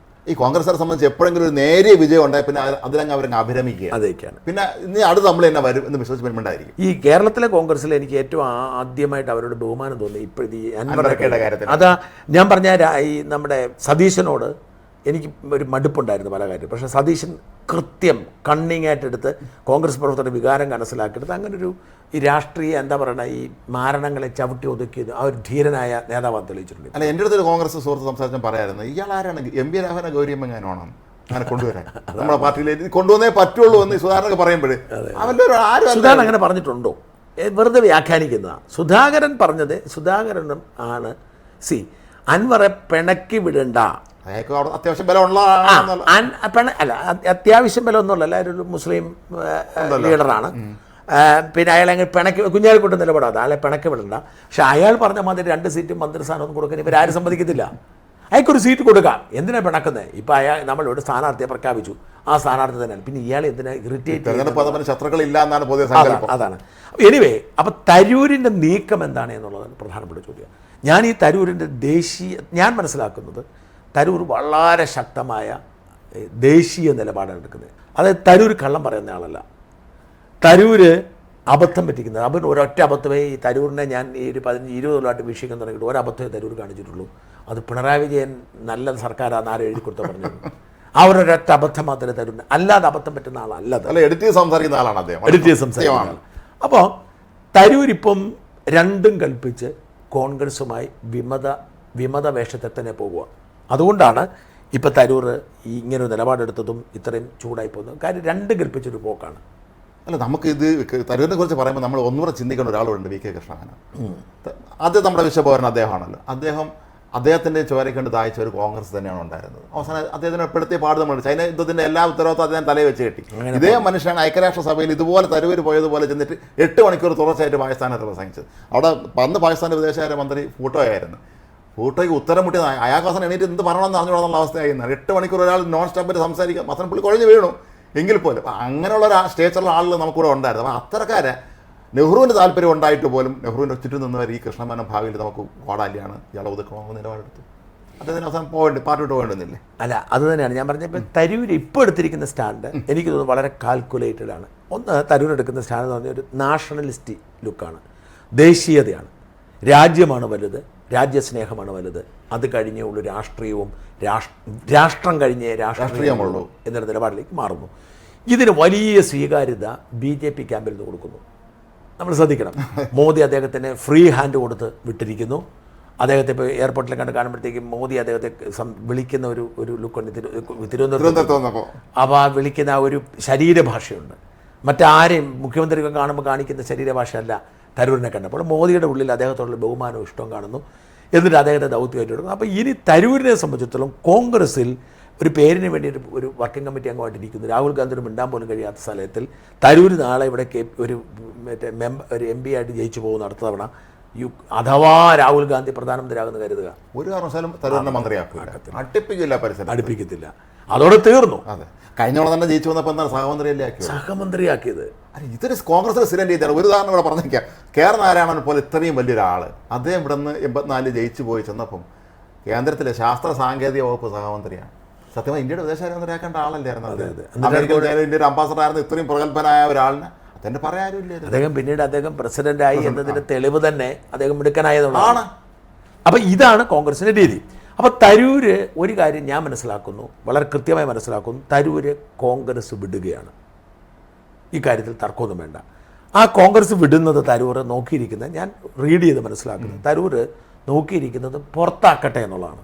ഈ കോൺഗ്രസിനെ സംബന്ധിച്ച് എപ്പോഴെങ്കിലും ഒരു നേരിയ വിജയം ഉണ്ടായി പിന്നെ അതിലങ്ങ് അവരങ്ങ് അഭിരമിക്കുക. അതൊക്കെയാണ്. പിന്നെ ഇനി അടുത്ത് നമ്മൾ തന്നെ വരും എന്ന് വിശ്വസിക്കുന്നുണ്ടായിരിക്കും. ഈ കേരളത്തിലെ കോൺഗ്രസ്സിൽ എനിക്ക് ഏറ്റവും ആദ്യമായിട്ട് അവരോട് ബഹുമാനം തോന്നി ഇപ്പോഴത്തെ ഈ അൻവറിന്റെ കാര്യത്തിൽ. അതാ ഞാൻ പറഞ്ഞ ഈ നമ്മുടെ സതീശനോട് എനിക്ക് ഒരു മടുപ്പുണ്ടായിരുന്നു പല കാര്യം. പക്ഷേ സതീശൻ കൃത്യം കണ്ണിങ്ങായിട്ടെടുത്ത് കോൺഗ്രസ് പ്രവർത്തകരുടെ വികാരം മനസ്സിലാക്കിയെടുത്ത് അങ്ങനൊരു ഈ രാഷ്ട്രീയ എന്താ പറയുക ഈ മാരണങ്ങളെ ചവിട്ടി ഒതുക്കിയത് ആ ഒരു ധീരനായ നേതാവാൻ തെളിയിച്ചിട്ടുണ്ട്. അല്ല, എൻ്റെ അടുത്തൊരു കോൺഗ്രസ് സുഹൃത്ത് സംസാരിച്ചാൽ പറയായിരുന്നു, ഇയാൾ ആരാണ് MB രാഘവനെ ഗൗരിയമ്മങ്ങാനാണോ അങ്ങനെ കൊണ്ടുവരാൻ നമ്മുടെ പാർട്ടിയിലേക്ക് കൊണ്ടുവന്നേ പറ്റുള്ളൂ എന്ന് സുധാകരനൊക്കെ പറയുമ്പോഴേ അവൻ്റെ സുധാകരൻ അങ്ങനെ പറഞ്ഞിട്ടുണ്ടോ? വെറുതെ വ്യാഖ്യാനിക്കുന്നതാണ്. സുധാകരൻ പറഞ്ഞത് സുധാകരനും ആണ് അൻവറെ പിണക്കി വിടണ്ട. അത്യാവശ്യം ബലമുള്ള അല്ല, അത്യാവശ്യം ബലമൊന്നുമല്ല, എല്ലാവരും ഒരു മുസ്ലിം ലീഡറാണ്. പിന്നെ അയാൾ അങ്ങനെ കുഞ്ഞാലിക്കുട്ടി നിലപാടാണ്, അയാളെ പിണക്കി വിടണ്ട. പക്ഷെ അയാൾ പറഞ്ഞ മാതിരി 2 സീറ്റും മന്ത്രിസ്ഥാനമൊന്നും കൊടുക്കാൻ ഇവരാരും സമ്മതിക്കത്തില്ല. അയാൾക്കൊരു സീറ്റ് കൊടുക്കാം. എന്തിനാണ് പിണക്കുന്നത്? ഇപ്പം നമ്മളിവിടെ സ്ഥാനാർത്ഥിയെ പ്രഖ്യാപിച്ചു, ആ സ്ഥാനാർത്ഥി തന്നെയാണ്. പിന്നെ ഇയാൾ എന്തിനാ ഇറിറ്റേറ്റ്? ശത്രുക്കളില്ല എന്നാണ് പൊതുവെ. അതാണ്. എനിവേ, അപ്പം തരൂരിൻ്റെ നീക്കം എന്താണ് എന്നുള്ളതാണ് പ്രധാനപ്പെട്ട ചോദ്യം. ഞാൻ ഈ തരൂരിൻ്റെ ഞാൻ മനസ്സിലാക്കുന്നത് തരൂർ വളരെ ശക്തമായ ദേശീയ നിലപാടാണ് എടുക്കുന്നത്. അതായത് തരൂർ കള്ളം പറയുന്ന ആളല്ല. തരൂര് അബദ്ധം പറ്റിക്കുന്നത്. അവൻ ഒരൊറ്റ അബദ്ധമേ ഈ തരൂരിനെ ഞാൻ ഈ ഒരു 15-20 കൊല്ലമായിട്ട് വീക്ഷിക്കാൻ തുടങ്ങിയിട്ട് ഒരബദ്ധമേ തരൂർ കാണിച്ചിട്ടുള്ളൂ. അത് പിണറായി വിജയൻ നല്ല സർക്കാരാണ് ആരും എഴുതി കൊടുത്ത പറഞ്ഞു. ആ ഒരൊറ്റ അബദ്ധം മാത്രമേ തരൂരിന്, അല്ലാതെ അബദ്ധം പറ്റുന്ന ആളല്ല. എഡിറ്റ് സംസാരിക്കുന്ന ആളാണ് അദ്ദേഹം. എഡിറ്റ് സംസാരിക്കുന്ന ആൾ. അപ്പോൾ തരൂരിപ്പം രണ്ടും കൽപ്പിച്ച് കോൺഗ്രസുമായി വിമത വേഷത്തെ തന്നെ പോകുക. അതുകൊണ്ടാണ് ഇപ്പം തരൂർ ഇങ്ങനൊരു നിലപാടെടുത്തതും ഇത്രയും ചൂടായി പോകുന്നത്. കാര്യം രണ്ടും കൽപ്പിച്ചൊരു പോക്കാണ്. അല്ല, നമുക്കിത് തരൂരിനെ കുറിച്ച് പറയുമ്പോൾ നമ്മൾ ഒന്നുകൂടെ ചിന്തിക്കേണ്ട ഒരാളുണ്ട്, VK കൃഷ്ണൻ. ആദ്യം നമ്മുടെ വിശ്വപൗരൻ അദ്ദേഹമാണല്ലോ. അദ്ദേഹത്തിൻ്റെ ചോരക്കൊണ്ട് ദാഹിച്ച ഒരു കോൺഗ്രസ് തന്നെയാണ് ഉണ്ടായിരുന്നത്. അവസാനം അദ്ദേഹത്തിന് പെടുത്തിയ പാട് നമ്മൾ ചൈന യുദ്ധത്തിൻ്റെ എല്ലാ ഉത്തരവാദിത്വം അദ്ദേഹം തലയിൽ വെച്ച് കെട്ടി. ഇതേ മനുഷ്യനാണ് ഐക്യരാഷ്ട്രസഭയിൽ ഇതുപോലെ തരൂർ പോയതുപോലെ ചെന്നിട്ട് 8 മണിക്കൂർ തുടർച്ചയായിട്ട് പാകിസ്ഥാനെ പ്രസംഗിച്ചത്. അവിടെ അന്ന് പാകിസ്ഥാൻ്റെ വിദേശകാര്യ മന്ത്രി ഫൂട്ടോയായിരുന്നു. ഫൂട്ടോയ്ക്ക് ഉത്തരം മുട്ടിയത് അയാൾക്ക് അവസാനം എണീറ്റ് എന്ത് പറയണമെന്ന് അറിഞ്ഞുകൊള്ളുന്ന അവസ്ഥയായിരുന്നു. 8 മണിക്കൂർ ഒരാൾ നോൺ സ്റ്റോപ്പിൽ സംസാരിക്കുക, അവസാനം പുള്ളി കുഴഞ്ഞു വീണു. എങ്കിൽ പോലും അങ്ങനെയുള്ള സ്റ്റേച്ചറുള്ള ആളുകൾ നമുക്കിവിടെ ഉണ്ടായിരുന്നു. അപ്പോൾ അത്തരക്കാരെ നെഹ്റുവിന് താല്പര്യം ഉണ്ടായിട്ട് പോലും നെഹ്റുവിൻ്റെ ചുറ്റും നിന്നവർ ഈ കൃഷ്ണമേനോൻ ഭാവിയിൽ നമുക്ക് കോടാലിയാണ് ഇയാളെ ഒതുക്കണമെന്ന് നിലപാടെടുത്തു. അദ്ദേഹത്തിന് അവസാനം പാർട്ടി വിട്ട് പോകേണ്ടുന്നില്ലേ? അല്ല, അത് തന്നെയാണ് ഞാൻ പറഞ്ഞപ്പോൾ തരൂർ ഇപ്പോൾ എടുത്തിരിക്കുന്ന സ്റ്റാൻഡ് എനിക്ക് തോന്നുന്നു വളരെ കാൽക്കുലേറ്റഡ് ആണ്. ഒന്ന്, തരൂർ എടുക്കുന്ന സ്റ്റാൻഡ് എന്ന് പറഞ്ഞാൽ ഒരു നാഷണലിസ്റ്റ് ലുക്കാണ്, ദേശീയതയാണ്, രാജ്യമാണ് വലുത്, രാജ്യസ്നേഹമാണ് വലുത്, അത് കഴിഞ്ഞേ ഉള്ളൂ രാഷ്ട്രീയവും, രാഷ്ട്രം കഴിഞ്ഞേ രാഷ്ട്രീയമുള്ളൂ എന്നൊരു നിലപാടിലേക്ക് മാറുന്നു. ഇതിന് വലിയ സ്വീകാര്യത BJP ക്യാമ്പിൽ നിന്ന് കൊടുക്കുന്നു. നമ്മൾ ശ്രദ്ധിക്കണം, മോദി അദ്ദേഹത്തിന് ഫ്രീ ഹാൻഡ് കൊടുത്ത് വിട്ടിരിക്കുന്നു. അദ്ദേഹത്തെ ഇപ്പോൾ എയർപോർട്ടിൽ കാണുമ്പോഴത്തേക്കും മോദി അദ്ദേഹത്തെ വിളിക്കുന്ന ഒരു ലുക്കുണ്ട് തിരുവനന്തപുരത്ത്. അപ്പോൾ ആ വിളിക്കുന്ന ആ ഒരു ശരീരഭാഷയുണ്ട്. മറ്റാരെയും മുഖ്യമന്ത്രിയൊക്കെ കാണുമ്പോൾ കാണിക്കുന്ന ശരീരഭാഷയല്ല തരൂരിനെ കണ്ടപ്പോൾ. മോദിയുടെ ഉള്ളിൽ അദ്ദേഹത്തോടുള്ള ബഹുമാനവും ഇഷ്ടവും കാണുന്നു. എന്നിട്ട് അദ്ദേഹത്തെ ദൗത്യമായിട്ട് എടുക്കുന്നു. അപ്പോൾ ഇനി തരൂരിനെ സംബന്ധിച്ചിടത്തോളം കോൺഗ്രസിൽ ഒരു പേരിന് വേണ്ടി ഒരു വർക്കിംഗ് കമ്മിറ്റി അംഗമായിട്ടിരിക്കുന്നു. രാഹുൽ ഗാന്ധിയുടെ മിണ്ടാൻ പോലും കഴിയാത്ത സ്ഥലത്തിൽ തരൂർ നാളെ ഇവിടെ ഒരു MP ആയിട്ട് ജയിച്ചു പോകുന്ന അടുത്ത തവണ അഥവാ രാഹുൽ ഗാന്ധി പ്രധാനമന്ത്രിയാകുന്ന കരുതുക, ഒരു കാരണവശാലും തരൂരിനെ മന്ത്രിയാക്കില്ല, അടുപ്പിക്കത്തില്ല. അതോടെ തീർന്നു. അതെ, കഴിഞ്ഞോളം തന്നെ ജയിച്ചു വന്നപ്പോൾ എന്താണ് സഹമന്ത്രിയാക്കിയത്. ഇതൊരു കോൺഗ്രസിൽ സ്ഥിരം ചെയ്താണ്. ഒരു ഉദാഹരണം ഇവിടെ പറഞ്ഞേക്കാം. KR നാരായണനെ പോലെ ഇത്രയും വലിയൊരാൾ അദ്ദേഹം ഇവിടെ നിന്ന് 84 ജയിച്ചു പോയി ചെന്നപ്പം കേന്ദ്രത്തിലെ ശാസ്ത്ര സാങ്കേതിക വകുപ്പ് സഹമന്ത്രിയാണ്. സത്യമായി ഇന്ത്യയുടെ വിദേശകാര്യമന്ത്രിയാക്കേണ്ട ആളല്ലായിരുന്നു. ഇന്ത്യയുടെ അംബാസഡർ ആയിരുന്നു. ഇത്രയും പ്രഗത്ഭനായ ഒരാളിനെ അതെന്നെ പറയാനില്ല. അദ്ദേഹം പ്രസിഡന്റായി എന്നതിന്റെ തെളിവ് തന്നെ അദ്ദേഹം മിടുക്കനായതാണ്. അപ്പം ഇതാണ് കോൺഗ്രസിന്റെ രീതി. അപ്പോൾ തരൂര് ഒരു കാര്യം ഞാൻ മനസ്സിലാക്കുന്നു, വളരെ കൃത്യമായി മനസ്സിലാക്കുന്നു, തരൂര് കോൺഗ്രസ് വിടുകയാണ്. ഈ കാര്യത്തിൽ തർക്കമൊന്നും വേണ്ട. ആ കോൺഗ്രസ് വിടുന്നത് തരൂർ നോക്കിയിരിക്കുന്നത്, ഞാൻ റീഡ് ചെയ്ത് മനസ്സിലാക്കുന്നത്, തരൂർ നോക്കിയിരിക്കുന്നത് പുറത്താക്കട്ടെ എന്നുള്ളതാണ്.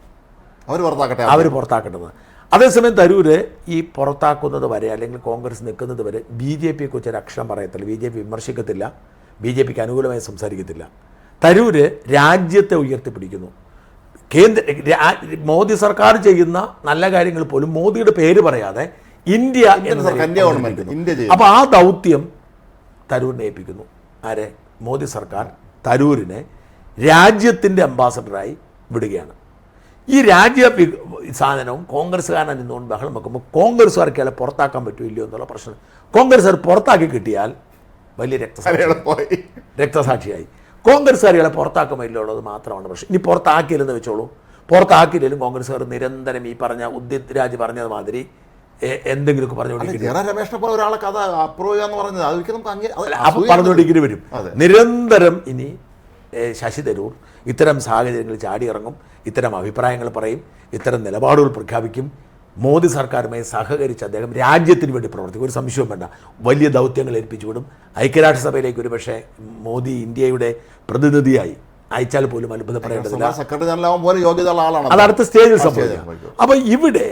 അവർ പുറത്താക്കേണ്ടത്. അതേസമയം തരൂർ ഈ പുറത്താക്കുന്നത് വരെ അല്ലെങ്കിൽ കോൺഗ്രസ് നിൽക്കുന്നത് വരെ BJPയെ കുറിച്ച് ഒരു അക്ഷരം പറയത്തില്ല, BJP വിമർശിക്കത്തില്ല, BJPക്ക് അനുകൂലമായി സംസാരിക്കത്തില്ല. തരൂർ രാജ്യത്തെ ഉയർത്തിപ്പിടിക്കുന്നു. മോദി സർക്കാർ ചെയ്യുന്ന നല്ല കാര്യങ്ങൾ പോലും മോദിയുടെ പേര് പറയാതെ ഇന്ത്യ അപ്പോൾ ആ ദൗത്യം തരൂരിനെ ഏൽപ്പിക്കുന്നു. ആരെ? മോദി സർക്കാർ തരൂരിനെ രാജ്യത്തിൻ്റെ അംബാസഡറായി വിടുകയാണ്. ഈ രാജ്യ സാധനവും കോൺഗ്രസ്സുകാരനെ നിന്നുകൊണ്ട് ബഹളം വെക്കുമ്പോൾ കോൺഗ്രസ്സുകാർക്ക് അയാളെ പുറത്താക്കാൻ പറ്റുമോ എന്നുള്ള പ്രശ്നം. കോൺഗ്രസ്സുകാർ പുറത്താക്കി കിട്ടിയാൽ വലിയ രക്തസാക്ഷിയായി. കോൺഗ്രസ്സുകാരികളെ പുറത്താക്കുമല്ലോ ഉള്ളത് മാത്രമാണ് പ്രശ്നം. ഇനി പുറത്താക്കിയില്ലെന്ന് വെച്ചോളൂ. പുറത്താക്കിയില്ലെങ്കിലും കോൺഗ്രസ്സുകാർ നിരന്തരം ഈ പറഞ്ഞ ഉദിത് രാജ് പറഞ്ഞത് മാതിരി എന്തെങ്കിലുമൊക്കെ പറഞ്ഞുകൊണ്ടിരിക്കുന്നു വരും. നിരന്തരം ഇനി ശശി തരൂർ ഇത്തരം സാഹചര്യങ്ങളിൽ ചാടിയിറങ്ങും, ഇത്തരം അഭിപ്രായങ്ങൾ പറയും, ഇത്തരം നിലപാടുകൾ പ്രഖ്യാപിക്കും. മോദി സർക്കാരുമായി സഹകരിച്ച് അദ്ദേഹം രാജ്യത്തിന് വേണ്ടി പ്രവർത്തിക്കും. ഒരു സംശയവും വേണ്ട. വലിയ ദൗത്യങ്ങൾ ഏൽപ്പിച്ചുവിടും. ഐക്യരാഷ്ട്രസഭയിലേക്ക് ഒരു പക്ഷേ മോദി ഇന്ത്യയുടെ പ്രതിനിധിയായി അയച്ചാൽ പോലും അത്ഭുതപ്പെടേണ്ടതില്ല. അത് അടുത്ത സ്റ്റേജിൽ സംഭവിക്കും. അപ്പോൾ ഇവിടെ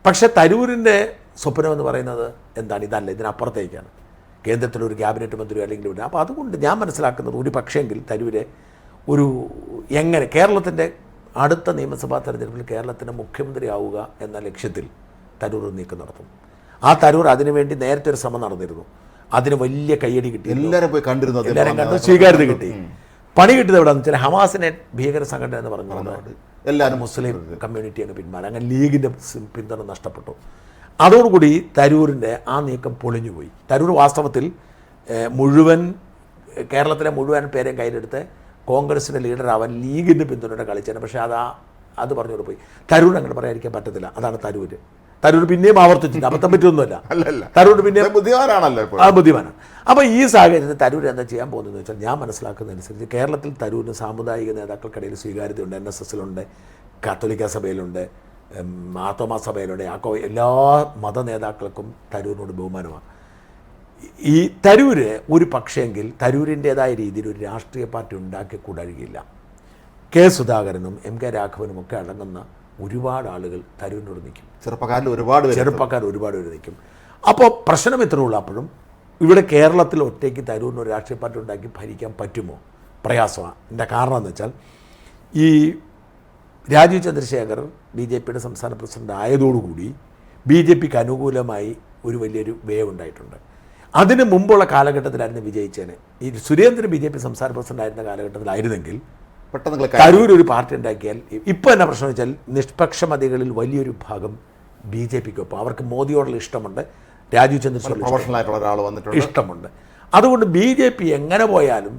പക്ഷേ തരൂരിൻ്റെ സ്വപ്നം എന്ന് പറയുന്നത് എന്താണ്? ഇതല്ല, ഇതിനപ്പുറത്തേക്കാണ്. കേന്ദ്രത്തിലൊരു ക്യാബിനറ്റ് മന്ത്രി അല്ലെങ്കിൽ ഇവിടെ. അപ്പോൾ അതുകൊണ്ട് ഞാൻ മനസ്സിലാക്കുന്നത് ഒരു പക്ഷേങ്കിൽ തരൂരെ ഒരു എങ്ങനെ കേരളത്തിൻ്റെ അടുത്ത നിയമസഭാ തെരഞ്ഞെടുപ്പിൽ കേരളത്തിൻ്റെ മുഖ്യമന്ത്രിയാവുക എന്ന ലക്ഷ്യത്തിൽ തരൂർ നീക്കം നടത്തും. ആ തരൂർ അതിനുവേണ്ടി നേരത്തെ ഒരു ശ്രമം നടന്നിരുന്നു. അതിന് വലിയ കയ്യടി കിട്ടി, എല്ലാവരും പോയി കണ്ടിരുന്നു, എല്ലാവരും കണ്ട് സ്വീകാര്യത കിട്ടി. പണി കിട്ടിയത് എവിടെയാണെന്ന് വെച്ചാൽ ഹമാസിനെ ഭീകര സംഘടന എന്ന് പറഞ്ഞുകൊണ്ട് എല്ലാവരും മുസ്ലിം കമ്മ്യൂണിറ്റി അങ്ങ് പിന്മാറി. അങ്ങനെ ലീഗിൻ്റെ പിന്തുണ നഷ്ടപ്പെട്ടു. അതോടുകൂടി തരൂരിൻ്റെ ആ നീക്കം പൊളിഞ്ഞുപോയി. തരൂർ വാസ്തവത്തിൽ കേരളത്തിലെ മുഴുവൻ പേരെയും കയ്യിലെടുത്ത് കോൺഗ്രസിൻ്റെ ലീഡറാവാൻ ലീഗിൻ്റെ പിന്തുണയുടെ കളിച്ചാണ്. പക്ഷേ അത് പറഞ്ഞുകൊണ്ട് പോയി. തരൂർ അങ്ങനെ പറയാതിരിക്കാൻ പറ്റത്തില്ല. അതാണ് തരൂര്. പിന്നെയും ആവർത്തിച്ചില്ല, അബദ്ധം പറ്റൊന്നുമല്ല. തരൂർ പിന്നെയും ബുദ്ധിമാനാണ്. അപ്പോൾ ഈ സാഹചര്യത്തിൽ തരൂർ എന്താ ചെയ്യാൻ പോകുന്നതെന്ന് വെച്ചാൽ ഞാൻ മനസ്സിലാക്കുന്നതനുസരിച്ച് കേരളത്തിൽ തരൂരിന് സാമുദായിക നേതാക്കൾക്കിടയിൽ സ്വീകാര്യതയുണ്ട്. NSSലുണ്ട്, കത്തോലിക്ക സഭയിലുണ്ട്, മാർത്തോമാ സഭയിലുണ്ട്, എല്ലാ മത നേതാക്കൾക്കും തരൂരിനോട് ബഹുമാനമാണ്. ഈ തരൂര് ഒരു പക്ഷേങ്കിൽ തരൂരിൻ്റേതായ രീതിയിൽ ഒരു രാഷ്ട്രീയ പാർട്ടി ഉണ്ടാക്കിക്കൂടാഴികയില്ല. കെ സുധാകരനും MK രാഘവനും ഒക്കെ അടങ്ങുന്ന ഒരുപാട് ആളുകൾ തരൂരിനോട് നിൽക്കും. ചെറുപ്പക്കാർ ഒരുപാട് പേര് നിൽക്കും. അപ്പോൾ പ്രശ്നം ഇത്രേ ഉള്ളൂ. അപ്പോഴും ഇവിടെ കേരളത്തിൽ ഒറ്റയ്ക്ക് തരൂരിന് ഒരു രാഷ്ട്രീയ പാർട്ടി ഉണ്ടാക്കി ഭരിക്കാൻ പറ്റുമോ? പ്രയാസമാണ്. എൻ്റെ കാരണം എന്ന് വെച്ചാൽ ഈ രാജീവ് ചന്ദ്രശേഖർ BJPയുടെ സംസ്ഥാന പ്രസിഡന്റ് ആയതോടുകൂടി BJPക്ക് അനുകൂലമായി ഒരു വലിയൊരു വേവ് ഉണ്ടായിട്ടുണ്ട്. അതിന് മുമ്പുള്ള കാലഘട്ടത്തിലായിരുന്നു വിജയിച്ചേനെ. ഈ സുരേന്ദ്രൻ BJP സംസ്ഥാന പ്രസിഡന്റ് ആയിരുന്ന കാലഘട്ടത്തിലായിരുന്നെങ്കിൽ പെട്ടെന്ന് തരൂർ ഒരു പാർട്ടി ഉണ്ടാക്കിയാൽ ഇപ്പോൾ എന്നാ പ്രശ്നം വെച്ചാൽ നിഷ്പക്ഷമതികളിൽ വലിയൊരു ഭാഗം BJPക്കൊപ്പം അവർക്ക് മോദിയോടുള്ള ഇഷ്ടമുണ്ട്, രാജീവ് ചന്ദ്രശേഖർ ഇഷ്ടമുണ്ട്. അതുകൊണ്ട് BJP എങ്ങനെ പോയാലും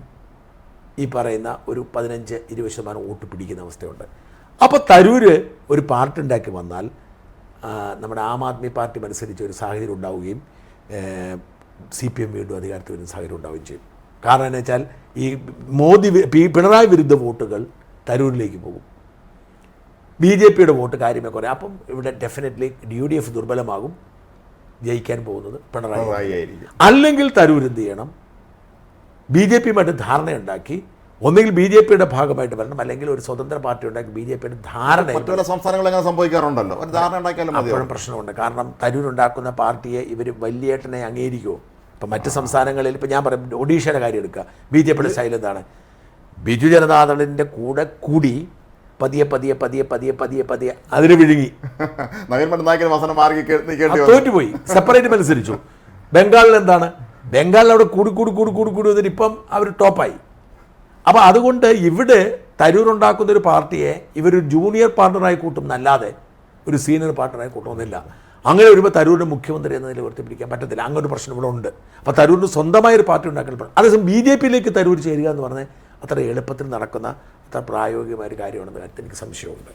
ഈ പറയുന്ന ഒരു 15-20% വോട്ട് പിടിക്കുന്ന അവസ്ഥയുണ്ട്. അപ്പോൾ തരൂർ ഒരു പാർട്ടി ഉണ്ടാക്കി വന്നാൽ നമ്മുടെ ആം ആദ്മി പാർട്ടി മത്സരിച്ച ഒരു സാഹചര്യം ഉണ്ടാവുകയും CPM വീണ്ടും അധികാരത്തിൽ വരുന്ന സാഹചര്യം ഉണ്ടാവുകയും ചെയ്യും. കാരണം എന്ന് വെച്ചാൽ ഈ പിണറായി വിരുദ്ധ വോട്ടുകൾ തരൂരിലേക്ക് പോകും, BJPയുടെ വോട്ട് കാര്യമേ കുറയും. അപ്പം ഇവിടെ ഡെഫിനറ്റ്ലി UDF ദുർബലമാകും, ജയിക്കാൻ പോകുന്നത് പിണറായി ആയിരിക്കും. അല്ലെങ്കിൽ തരൂർ എന്ത് ചെയ്യണം, BJPയുമായിട്ട് ധാരണയുണ്ടാക്കി ഒന്നുകിൽ BJPയുടെ ഭാഗമായിട്ട് വരണം, അല്ലെങ്കിൽ ഒരു സ്വതന്ത്ര പാർട്ടി ഉണ്ടാക്കി BJPയുടെ ധാരണ. മറ്റുള്ള സംസ്ഥാനങ്ങൾ അങ്ങനെ സംഭവിക്കാറുണ്ടല്ലോ, ഒരു ധാരണ ഉണ്ടാക്കിയാലും അപ്പോഴും പ്രശ്നമുണ്ട്. കാരണം തരൂരുണ്ടാക്കുന്ന പാർട്ടിയെ ഇവർ വലിയേട്ടനെ അംഗീകരിക്കുമോ? ഇപ്പം മറ്റ് സംസ്ഥാനങ്ങളിൽ ഇപ്പം ഞാൻ പറയും, ഒഡീഷയുടെ കാര്യം എടുക്കുക. BJPയുടെ സ്റ്റൈൽ എന്താണ്? ബിജു ജനതാദളിൻ്റെ കൂടെ കൂടി പതിയെ പതിയെ പതിയെ പതിയെ പതിയെ പതിയെ അതിന് വിഴുങ്ങി തോറ്റുപോയി, സെപ്പറേറ്റ് മത്സരിച്ചു. ബംഗാളിൽ എന്താണ്? ബംഗാളിൽ അവിടെ കൂടി കൂടി കൂടി കൂടി കൂടി വന്നിട്ട് ഇപ്പം അവർ ടോപ്പായി. അപ്പോൾ അതുകൊണ്ട് ഇവിടെ തരൂരുണ്ടാക്കുന്ന ഒരു പാർട്ടിയെ ഇവർ ജൂനിയർ പാർട്ണറായി കൂട്ടും എന്നല്ലാതെ ഒരു സീനിയർ പാർട്ണറായി കൂട്ടുമെന്നില്ല. അങ്ങനെ വരുമ്പോൾ തരൂരിന് മുഖ്യമന്ത്രി എന്ന നിലയിൽ ഉയർത്തിപ്പിടിക്കാൻ പറ്റത്തില്ല. അങ്ങനെ ഒരു പ്രശ്നം ഇവിടെ ഉണ്ട്. അപ്പോൾ തരൂരിന് സ്വന്തമായൊരു പാർട്ടി ഉണ്ടാക്കൽ. അതേസമയം BJPയിലേക്ക് തരൂർ ചേരുക എന്ന് പറഞ്ഞാൽ അത്ര എളുപ്പത്തിൽ നടക്കുന്ന അത്ര പ്രായോഗികമായ ഒരു കാര്യമാണെന്ന കാര്യത്തിൽ എനിക്ക് സംശയമുണ്ട്.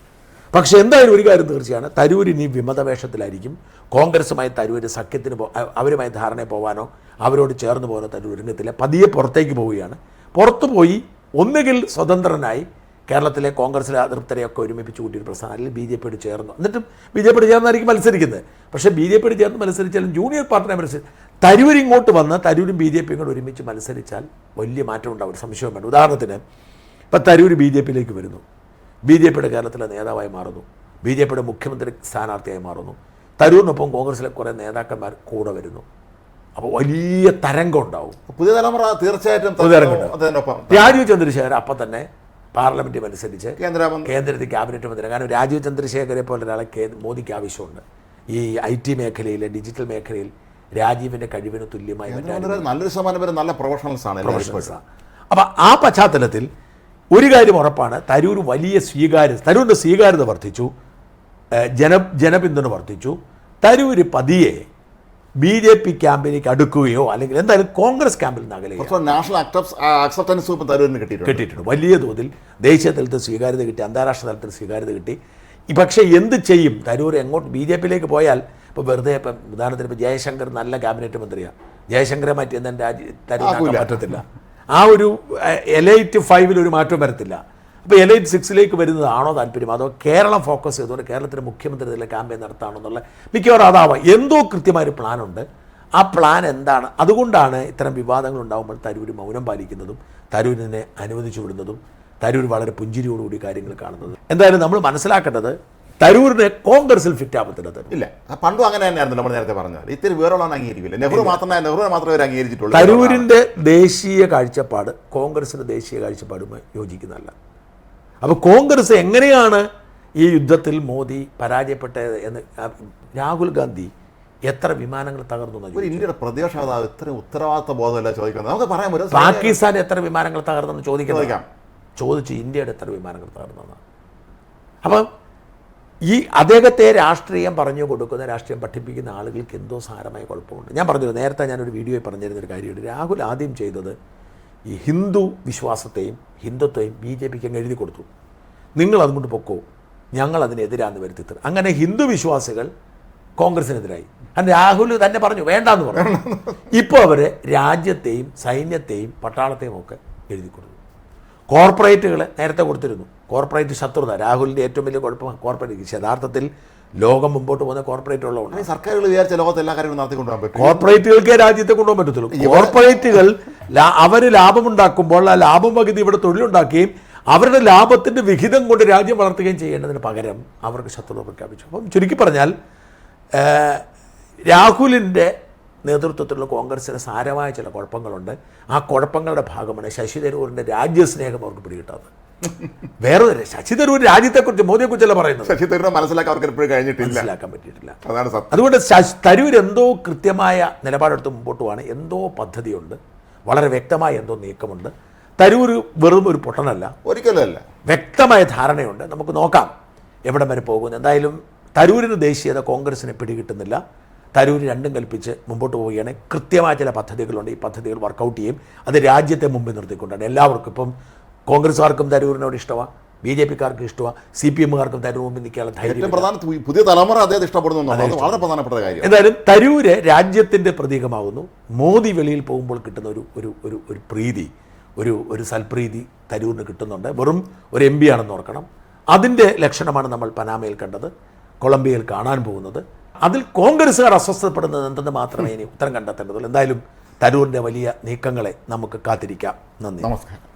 പക്ഷേ എന്തായാലും ഒരു കാര്യം തീർച്ചയാണ്, തരൂർ ഇനി വിമതവേഷത്തിലായിരിക്കും. കോൺഗ്രസുമായി തരൂർ സഖ്യത്തിന് അവരുമായി ധാരണ പോകാനോ അവരോട് ചേർന്ന് പോകാനോ തരൂർ ഒരുങ്ങത്തില്ല. പതിയെ പുറത്തേക്ക് പോവുകയാണ്. പുറത്തു പോയി ഒന്നുകിൽ സ്വതന്ത്രനായി കേരളത്തിലെ കോൺഗ്രസിലെ അതൃപ്തരെയൊക്കെ ഒരുമിപ്പിച്ച് കൂട്ടിയൊരു പ്രസ്ഥാനം, അല്ലെങ്കിൽ BJPയോട് ചേർന്നു. എന്നിട്ടും BJPയോട് ചേർന്നായിരിക്കും മത്സരിക്കുന്നത്. പക്ഷേ BJPയോട് ചേർന്ന് മത്സരിച്ചാലും ജൂനിയർ പാർട്ടിനെ തരൂർ ഇങ്ങോട്ട് വന്ന് തരൂരും BJPയും കൂടെ ഒരുമിച്ച് മത്സരിച്ചാൽ വലിയ മാറ്റം ഉണ്ടാവും, ഒരു സംശയവും വേണ്ട. ഉദാഹരണത്തിന് ഇപ്പം തരൂർ BJPയിലേക്ക് വരുന്നു, BJPയുടെ കേരളത്തിലെ നേതാവായി മാറുന്നു, BJPയുടെ മുഖ്യമന്ത്രി സ്ഥാനാർത്ഥിയായി മാറുന്നു. തരൂരിനൊപ്പം കോൺഗ്രസിലെ കുറേ നേതാക്കന്മാർ കൂടെ വരുന്നു. അപ്പോൾ വലിയ തരംഗം ഉണ്ടാവും. പുതിയ തലമുറ തീർച്ചയായിട്ടും രാജീവ് ചന്ദ്രശേഖർ അപ്പം തന്നെ പാർലമെൻറ്റിൽ മത്സരിച്ച് കേന്ദ്രത്തിൽ ക്യാബിനറ്റ് മന്ത്രി. കാരണം രാജീവ് ചന്ദ്രശേഖരെ പോലെ ഒരാളെ മോദിക്ക് ആവശ്യമുണ്ട്. ഈ IT മേഖലയിൽ, ഡിജിറ്റൽ മേഖലയിൽ രാജീവിൻ്റെ കഴിവിന് തുല്യമായി നല്ലൊരു ശതമാനം പേര് നല്ല പ്രൊഫഷണൽസാണ്. അപ്പം ആ പശ്ചാത്തലത്തിൽ ഒരു കാര്യം ഉറപ്പാണ്, തരൂർ വലിയ തരൂരിൻ്റെ സ്വീകാര്യത വർദ്ധിച്ചു, ജനപിന്തുണ വർദ്ധിച്ചു. തരൂർ പതിയെ BJP ക്യാമ്പിലേക്ക് അടുക്കുകയോ അല്ലെങ്കിൽ എന്തായാലും കോൺഗ്രസ് ക്യാമ്പിൽ നിന്ന് അകലെയോ നാഷണൽ അക്സെപ്റ്റൻസ് കിട്ടിയിട്ടുണ്ട്. വലിയ തോതിൽ ദേശീയ തലത്തിൽ സ്വീകാര്യത കിട്ടി, അന്താരാഷ്ട്ര തലത്തിൽ സ്വീകാര്യത കിട്ടി. പക്ഷേ എന്ത് ചെയ്യും തരൂർ? എങ്ങോട്ട് BJPയിലേക്ക് പോയാൽ ഇപ്പോൾ വെറുതെ ഇപ്പം ഉദാഹരണത്തിന് ഇപ്പോൾ ജയശങ്കർ നല്ല ക്യാബിനറ്റ് മന്ത്രിയാണ്, ജയശങ്കറെ മാറ്റി എന്താ തരൂർ പറ്റത്തില്ല. ആ ഒരു എലൈറ്റ് 5 ഒരു മാറ്റം വരത്തില്ല. അപ്പോൾ എലൈറ്റ് 6 വരുന്നതാണോ താല്പര്യം, അതോ കേരളം ഫോക്കസ് ചെയ്തുകൊണ്ട് കേരളത്തിൻ്റെ മുഖ്യമന്ത്രി ഇതിലെ ക്യാമ്പയിൻ നടത്താണോ എന്നുള്ള മിക്കവാറും അതാവാം. എന്തോ കൃത്യമായൊരു പ്ലാനുണ്ട്. ആ പ്ലാൻ എന്താണ്? അതുകൊണ്ടാണ് ഇത്തരം വിവാദങ്ങൾ ഉണ്ടാകുമ്പോൾ തരൂർ മൗനം പാലിക്കുന്നതും തരൂരിനെ അനുവദിച്ചു വിടുന്നതും തരൂർ വളരെ പുഞ്ചിരിയോടുകൂടി കാര്യങ്ങൾ കാണുന്നത്. എന്തായാലും നമ്മൾ മനസ്സിലാക്കേണ്ടത് തരൂരിനെ കോൺഗ്രസിൽ ഫിറ്റ് ആവത്തില്ല. ഇല്ല, പണ്ടും അങ്ങനെ തന്നെയായിരുന്നു. നമ്മൾ നേരത്തെ പറഞ്ഞാൽ ഇത്തിരി വേറെയുള്ള അംഗീകരിക്കില്ല. നെഹ്റു മാത്രമേ അവർ അംഗീകരിച്ചിട്ടുള്ളൂ. തരൂരിൻ്റെ ദേശീയ കാഴ്ചപ്പാട് കോൺഗ്രസിൻ്റെ ദേശീയ കാഴ്ചപ്പാടുമായി യോജിക്കുന്നതല്ല. അപ്പോൾ കോൺഗ്രസ് എങ്ങനെയാണ് ഈ യുദ്ധത്തിൽ മോദി പരാജയപ്പെട്ടത് എന്ന് രാഹുൽ ഗാന്ധി എത്ര വിമാനങ്ങൾ തകർന്നു? ഇന്ത്യയുടെ പ്രതിപക്ഷ നേതാവ് ഇത്രയും ഉത്തരവാദിത്ത ബോധമല്ല ചോദിക്കുന്നത്. നമുക്ക് പറയാൻ പറ്റും പാകിസ്ഥാൻ എത്ര വിമാനങ്ങൾ തകർന്നെന്ന് ചോദിച്ചു ഇന്ത്യയുടെ എത്ര വിമാനങ്ങൾ തകർന്നെന്ന്. അപ്പം ഈ അദ്ദേഹത്തെ രാഷ്ട്രീയം പറഞ്ഞു കൊടുക്കുന്ന, രാഷ്ട്രീയം പഠിപ്പിക്കുന്ന ആളുകൾക്ക് എന്തോ സാരമായ കുഴപ്പമുണ്ട്. ഞാൻ പറഞ്ഞിരുന്നു നേരത്തെ, ഞാനൊരു വീഡിയോയിൽ പറഞ്ഞിരുന്നൊരു കാര്യമുണ്ട്. രാഹുൽ ആദ്യം ചെയ്തത് ഈ ഹിന്ദു വിശ്വാസത്തെയും ഹിന്ദുത്വയും BJPക്ക് അങ്ങ് എഴുതി കൊടുത്തു. നിങ്ങൾ അതുകൊണ്ട് പൊക്കോ, ഞങ്ങൾ അതിനെതിരാന്ന് വരുത്തി. അങ്ങനെ ഹിന്ദു വിശ്വാസികൾ കോൺഗ്രസിനെതിരായി. കാരണം രാഹുൽ തന്നെ പറഞ്ഞു വേണ്ടാന്ന് പറഞ്ഞു. ഇപ്പോൾ അവർ രാജ്യത്തെയും സൈന്യത്തെയും പട്ടാളത്തെയും ഒക്കെ എഴുതി കൊടുത്തു. കോർപ്പറേറ്റുകൾ നേരത്തെ കൊടുത്തിരുന്നു. കോർപ്പറേറ്റ് ശത്രുത രാഹുലിൻ്റെ ഏറ്റവും വലിയ കുഴപ്പം കോർപ്പറേറ്റ്. യഥാർത്ഥത്തിൽ ലോകം മുമ്പോട്ട് പോകുന്ന കോർപ്പറേറ്റ് ഉള്ളതുകൊണ്ട് സർക്കാരുകൾ വിചാരിച്ച ലോകത്ത് എല്ലാ കാര്യങ്ങളും നടത്തിക്കൊണ്ടുപോകാൻ പറ്റും. കോർപ്പറേറ്റുകൾക്കേ രാജ്യത്തെ കൊണ്ടുപോകാൻ പറ്റത്തുള്ളൂ. കോർപ്പറേറ്റുകൾ അവർ ലാഭമുണ്ടാക്കുമ്പോൾ ആ ലാഭം പകുതി ഇവിടെ തൊഴിലുണ്ടാക്കുകയും അവരുടെ ലാഭത്തിൻ്റെ വിഹിതം കൊണ്ട് രാജ്യം വളർത്തുകയും ചെയ്യേണ്ടതിന് പകരം അവർക്ക് ശത്രുത പ്രഖ്യാപിച്ചു. അപ്പം ചുരുക്കി പറഞ്ഞാൽ രാഹുലിൻ്റെ നേതൃത്വത്തിലുള്ള കോൺഗ്രസിന് സാരമായ ചില കുഴപ്പങ്ങളുണ്ട്. ആ കുഴപ്പങ്ങളുടെ ഭാഗമാണ് ശശി തരൂരിൻ്റെ രാജ്യസ്നേഹം അവർക്ക് പിടികിട്ടാത്തത്. വേറെ ശശി തരൂർ രാജ്യത്തെക്കുറിച്ച് മോദിയെക്കുറിച്ചല്ല പറയുന്നത്. ശശി തരൂരിനെ മനസ്സിലാക്കാൻ പറ്റിയിട്ടില്ല. അതുകൊണ്ട് തരൂർ എന്തോ കൃത്യമായ നിലപാടെടുത്ത് മുമ്പോട്ട് പോവാണ്. എന്തോ പദ്ധതിയുണ്ട്, വളരെ വ്യക്തമായ എന്തോ നീക്കമുണ്ട്. തരൂർ വെറും ഒരു പൊട്ടനല്ല, ഒരിക്കലല്ല. വ്യക്തമായ ധാരണയുണ്ട്. നമുക്ക് നോക്കാം എവിടം വരെ പോകുന്നു. എന്തായാലും തരൂരിന് ദേശീയത കോൺഗ്രസിനെ പിടികിട്ടുന്നില്ല. തരൂർ രണ്ടും കൽപ്പിച്ച് മുമ്പോട്ട് പോവുകയാണെങ്കിൽ കൃത്യമായ ചില പദ്ധതികളുണ്ട്. ഈ പദ്ധതികൾ വർക്കൗട്ട് ചെയ്യും. അത് രാജ്യത്തെ മുമ്പിൽ നിർത്തിക്കൊണ്ടാണ് എല്ലാവർക്കും. ഇപ്പം കോൺഗ്രസ്സുകാർക്കും തരൂരിനോട് ഇഷ്ടമാണ്, BJP-ക്കാർക്കും ഇഷ്ടമാണ്, CPM-കാർക്കും തരൂർ മുമ്പിൽ നിൽക്കാനുള്ള ധൈര്യം. ഏറ്റവും പ്രധാന പുതിയ തലമുറ അദ്ദേഹം ഇഷ്ടപ്പെടുന്നു എന്നുള്ളത് വളരെ പ്രധാനപ്പെട്ട കാര്യം. എന്തായാലും തരൂര് രാജ്യത്തിൻ്റെ പ്രതീകമാകുന്നു. മോദി വെളിയിൽ പോകുമ്പോൾ കിട്ടുന്ന ഒരു പ്രീതി, ഒരു സൽപ്രീതി തരൂരിന് കിട്ടുന്നുണ്ട്. വെറും ഒരു MP ആണെന്ന് ഓർക്കണം. അതിൻ്റെ ലക്ഷണമാണ് നമ്മൾ പനാമയിൽ കണ്ടത്, കൊളംബിയയിൽ കാണാൻ പോകുന്നത്. അതിൽ കോൺഗ്രസ്സുകാർ അസ്വസ്ഥപ്പെടുന്നത് എന്തെന്ന് മാത്രമേ ഇനി ഉത്തരം കണ്ടെത്തേണ്ടതുള്ളൂ. എന്തായാലും തരൂരിൻ്റെ വലിയ നീക്കങ്ങളെ നമുക്ക് കാത്തിരിക്കാം. നന്ദി. നമസ്കാരം.